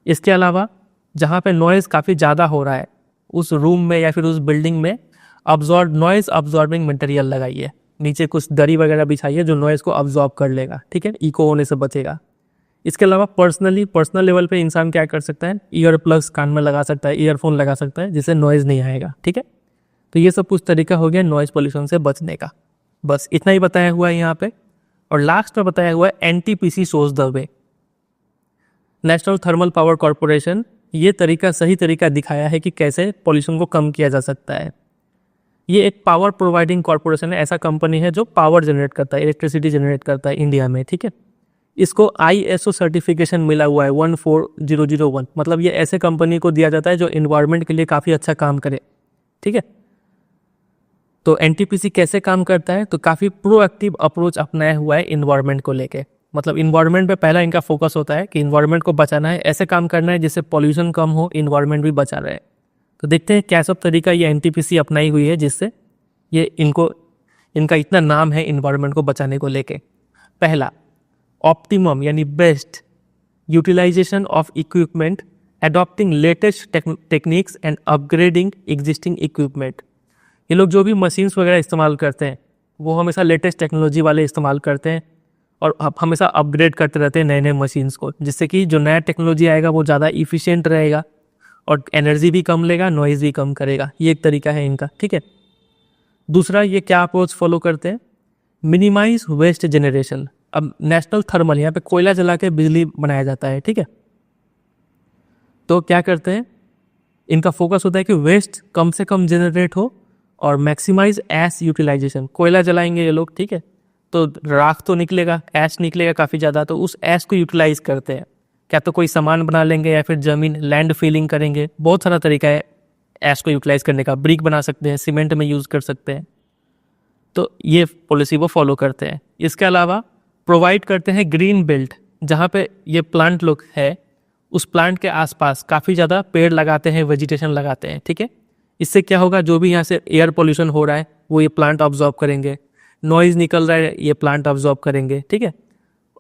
इसके अलावा जहाँ पे नॉइज़ काफ़ी ज़्यादा हो रहा है उस रूम में या फिर उस बिल्डिंग में नॉइज़ अब्जॉर्बिंग मटेरियल लगाइए, नीचे कुछ दरी वगैरह बिछाइए जो नॉइज़ को अब्जॉर्ब कर लेगा, ठीक है, इको होने से बचेगा। इसके अलावा पर्सनल लेवल पे इंसान क्या कर सकता है, ईयर प्लग्स कान में लगा सकता है, ईयरफोन लगा सकता है, जिससे नॉइज़ नहीं आएगा, ठीक है। तो ये सब कुछ तरीका हो गया नॉइज़ पोल्यूशन से बचने का। बस इतना ही बताया हुआ है यहाँ पे। और लास्ट में बताया हुआ है NTPC shows the way. National thermal power corporation ये सही तरीका दिखाया है कि कैसे पॉल्यूशन को कम किया जा सकता है। ये एक पावर प्रोवाइडिंग कॉरपोरेशन है, ऐसा कंपनी है जो पावर जनरेट करता है, इलेक्ट्रिसिटी जनरेट करता है इंडिया में, ठीक है। इसको ISO सर्टिफिकेशन मिला हुआ है 14001, मतलब ये ऐसे कंपनी को दिया जाता है जो इन्वायरमेंट के लिए काफ़ी अच्छा काम करे, ठीक है। तो NTPC कैसे काम करता है, तो काफ़ी प्रोएक्टिव अप्रोच अपनाया हुआ है इन्वायरमेंट को लेके। मतलब इन्वायरमेंट पे पहला इनका फोकस होता है कि इन्वायरमेंट को बचाना है, ऐसे काम करना है जिससे पॉल्यूशन कम हो, इन्वायरमेंट भी बचा रहे। तो देखते हैं क्या सब तरीका ये NTPC अपनाई हुई है जिससे ये इनका इतना नाम है इन्वायरमेंट को बचाने को लेके। पहला, ऑप्टिमम यानी best utilisation of equipment, adopting latest techniques and upgrading existing equipment. ये लोग जो भी मशीन्स वगैरह इस्तेमाल करते हैं वो हमेशा लेटेस्ट टेक्नोलॉजी वाले इस्तेमाल करते हैं और हमेशा अपग्रेड करते रहते हैं नए नए मशीन्स को, जिससे कि जो नया टेक्नोलॉजी आएगा वो ज़्यादा इफ़िशिएंट रहेगा और एनर्जी भी कम लेगा, नॉइज़ भी कम करेगा। ये एक तरीका है इनका, ठीक है। दूसरा, ये क्या अप्रोच फॉलो करते हैं, मिनिमाइज वेस्ट जनरेशन। अब नेशनल थर्मल, यहाँ पे कोयला जला के बिजली बनाया जाता है, ठीक है। तो क्या करते हैं, इनका फोकस होता है कि वेस्ट कम से कम जनरेट हो और मैक्सिमाइज ऐश यूटिलाइजेशन। कोयला जलाएंगे ये लोग, ठीक है, तो राख तो निकलेगा, ऐश निकलेगा काफ़ी ज़्यादा, तो उस ऐश को यूटिलाइज करते हैं। क्या तो कोई सामान बना लेंगे या फिर ज़मीन लैंड फिलिंग करेंगे, बहुत सारा तरीका है ऐश को यूटिलाइज करने का। ब्रिक बना सकते हैं, सीमेंट में यूज़ कर सकते हैं। तो ये पॉलिसी वो फॉलो करते हैं। इसके अलावा प्रोवाइड करते हैं ग्रीन बेल्ट, जहाँ पे ये प्लांट लोग है उस प्लांट के आसपास काफ़ी ज़्यादा पेड़ लगाते हैं, वेजिटेशन लगाते हैं, ठीक है। इससे क्या होगा, जो भी यहाँ से एयर पोल्यूशन हो रहा है वो ये प्लांट ऑब्जॉर्ब करेंगे, नॉइज़ निकल रहा है ये प्लांट ऑब्जॉर्ब करेंगे, ठीक है।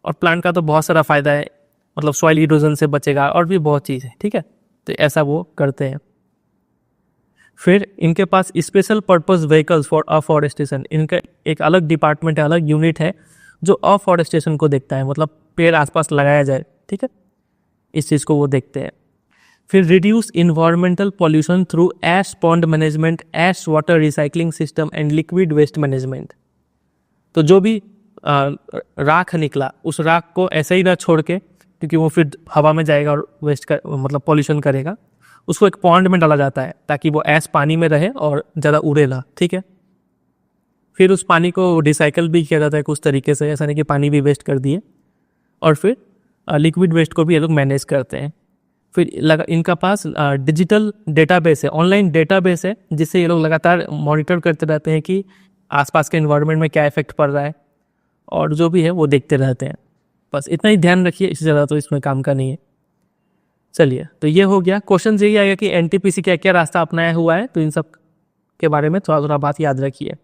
और प्लांट का तो बहुत सारा फ़ायदा है, मतलब सॉइल इरोजन से बचेगा और भी बहुत चीज़ है, ठीक है। तो ऐसा वो करते हैं। फिर इनके पास special purpose vehicles for afforestation, इनका एक अलग डिपार्टमेंट है, अलग यूनिट है जो अफॉरेस्टेशन को देखता है, मतलब पेड़ आसपास लगाया जाए, ठीक है, इस चीज़ को वो देखते हैं। फिर reduce environmental pollution through ash pond management, ash water recycling system and liquid waste management. तो जो भी राख निकला उस राख को ऐसे ही ना छोड़ के क्योंकि वो फिर हवा में जाएगा और वेस्ट कर मतलब पॉल्यूशन करेगा। उसको एक पॉन्ड में डाला जाता है ताकि वो ऐश पानी में रहे और ज़्यादा उड़े ना, ठीक है। फिर उस पानी को रिसाइकल भी किया जाता है कुछ तरीके से, ऐसा नहीं कि पानी भी वेस्ट कर दिए। और फिर लिक्विड वेस्ट को भी ये लोग मैनेज करते हैं। फिर इनका पास डिजिटल डेटाबेस है, ऑनलाइन डेटाबेस है, जिससे ये लोग लगातार मॉनिटर करते रहते हैं कि आसपास के एनवायरनमेंट में क्या इफेक्ट पड़ रहा है और जो भी है वो देखते रहते हैं। बस इतना ही ध्यान रखिए, इससे ज़्यादा तो इसमें काम का नहीं है। चलिए, तो ये हो गया। क्वेश्चन यही आएगा कि एनटीपीसी क्या क्या रास्ता अपनाया हुआ है, तो इन सब के बारे में थोड़ा थोड़ा बात याद रखिए।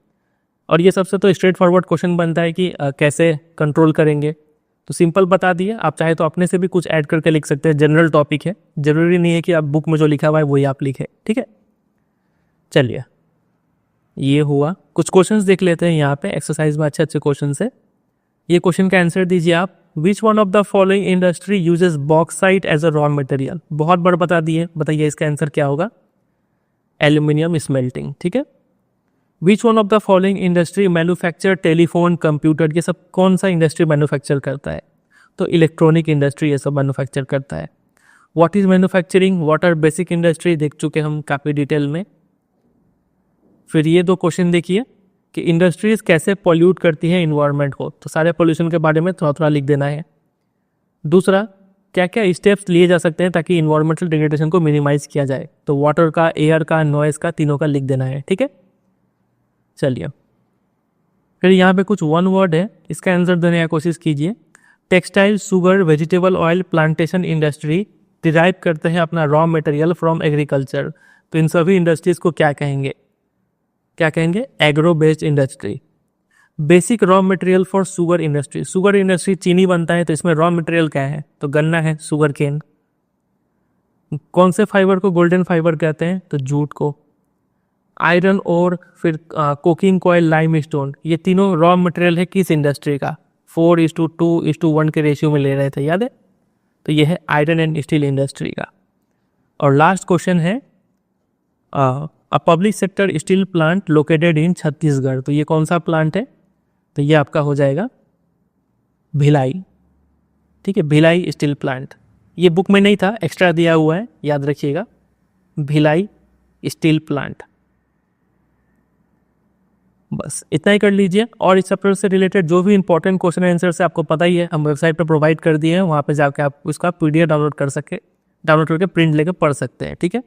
और ये सबसे तो स्ट्रेट फॉरवर्ड क्वेश्चन बनता है कि कैसे कंट्रोल करेंगे, तो सिंपल बता दिए। आप चाहे तो अपने से भी कुछ ऐड करके लिख सकते हैं, जनरल टॉपिक है, जरूरी नहीं है कि आप बुक में जो लिखा हुआ है वही आप लिखें, ठीक है। चलिए, ये हुआ। कुछ क्वेश्चंस देख लेते हैं यहाँ पे एक्सरसाइज में, अच्छे अच्छे क्वेश्चन है। ये क्वेश्चन का आंसर दीजिए आप। Which one of the following industry uses bauxite as a raw material. बहुत बार बता दिए, बताइए इसका आंसर क्या होगा। एल्यूमिनियम स्मेल्टिंग, ठीक है। विच one of the following industry manufacture telephone, computer, ये सब कौन सा इंडस्ट्री मैन्युफैक्चर करता है, तो इलेक्ट्रॉनिक इंडस्ट्री ये सब मैन्युफैक्चर करता है। What is manufacturing, what are basic industry, देख चुके हम काफ़ी डिटेल में। फिर ये दो क्वेश्चन देखिए कि इंडस्ट्रीज कैसे पॉल्यूट करती है इन्वायरमेंट को, तो सारे पॉल्यूशन के बारे में थोड़ा थोड़ा लिख देना है। दूसरा, क्या क्या स्टेप्स लिए जा सकते हैं ताकि इन्वायरमेंटल डिग्रेडेशन को मिनिमाइज किया जाए, तो वाटर का, एयर का, नॉइज का, तीनों का लिख देना है, ठीक है। चलिए, फिर यहाँ पे कुछ वन वर्ड है, इसका आंसर देने की कोशिश कीजिए। Textile, sugar, vegetable oil, plantation industry derive करते हैं अपना रॉ मटेरियल फ्रॉम एग्रीकल्चर, तो इन सभी इंडस्ट्रीज को क्या कहेंगे, क्या कहेंगे, agro based industry. Basic raw material for sugar industry, sugar industry चीनी बनता है, तो इसमें रॉ मटेरियल क्या है, तो गन्ना है, शुगर केन। कौन से फाइबर को गोल्डन फाइबर कहते हैं, तो जूट को। आयरन और फिर कोकिंग कॉयल, लाइम स्टोन, ये तीनों रॉ मटेरियल है किस इंडस्ट्री का, 4:2:1 के रेशियो में ले रहे थे, याद है। तो ये है आयरन एंड स्टील इंडस्ट्री का। और लास्ट क्वेश्चन है a public sector steel plant located in Chhattisgarh, तो ये कौन सा प्लांट है, तो ये आपका हो जाएगा भिलाई, ठीक है। भिलाई स्टील प्लांट, ये बुक में नहीं था, एक्स्ट्रा दिया हुआ है, याद रखिएगा, भिलाई स्टील प्लांट। बस इतना ही कर लीजिए। और इस चैप्टर से रिलेटेड जो भी इंपॉर्टेंट क्वेश्चन आंसर से आपको पता ही है, हम वेबसाइट पर प्रोवाइड कर दिए हैं, वहाँ पे जाके आप उसका PDF डाउनलोड करके प्रिंट लेकर पढ़ सकते हैं, ठीक है।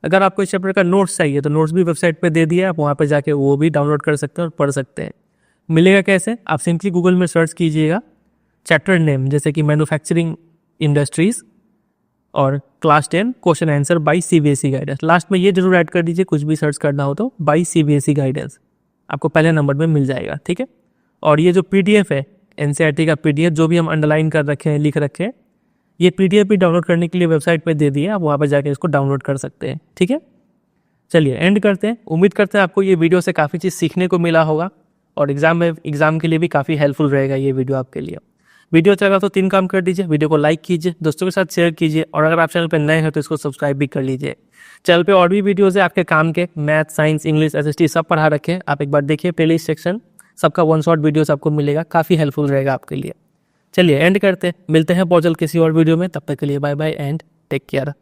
अगर आपको इस चैप्टर का नोट्स चाहिए तो नोट्स भी वेबसाइट पे दे दिया है, आप वहाँ पे जाके वो भी डाउनलोड कर सकते हैं और पढ़ सकते हैं। मिलेगा कैसे, आप सिंपली गूगल में सर्च कीजिएगा चैप्टर नेम, जैसे कि मैन्युफैक्चरिंग इंडस्ट्रीज और class 10 question answer by CBSE guidance. Last में ये जरूर ऐड कर दीजिए, कुछ भी सर्च करना हो तो बाई CBSE गाइडेंस, आपको पहले नंबर में मिल जाएगा, ठीक है। और ये जो PDF है NCERT का PDF, जो भी हम अंडरलाइन कर रखे हैं, लिख रखे हैं, ये PDF भी डाउनलोड करने के लिए वेबसाइट पे दे दिए, आप वहाँ पर जाके इसको डाउनलोड कर सकते हैं, ठीक है। चलिए एंड करते हैं। उम्मीद करते हैं आपको ये वीडियो से काफ़ी चीज़ सीखने को मिला होगा और एग्जाम के लिए भी काफ़ी हेल्पफुल रहेगा ये वीडियो आपके लिए। वीडियो अच्छा लगा तो 3 काम कर दीजिए, वीडियो को लाइक कीजिए, दोस्तों के साथ शेयर कीजिए, और अगर आप चैनल पर नए हैं तो इसको सब्सक्राइब भी कर लीजिए। चैनल पे और भी वीडियोज़ है आपके काम के, मैथ, साइंस, इंग्लिश, SST सब पढ़ा रखे हैं, आप एक बार देखिए प्लेलिस्ट सेक्शन, सबका 1 शॉट वीडियोस आपको मिलेगा, काफ़ी हेल्पफुल रहेगा आपके लिए। चलिए एंड करते हैं, मिलते हैं बहुत जल्द किसी और वीडियो में, तब तक के लिए bye bye and take care.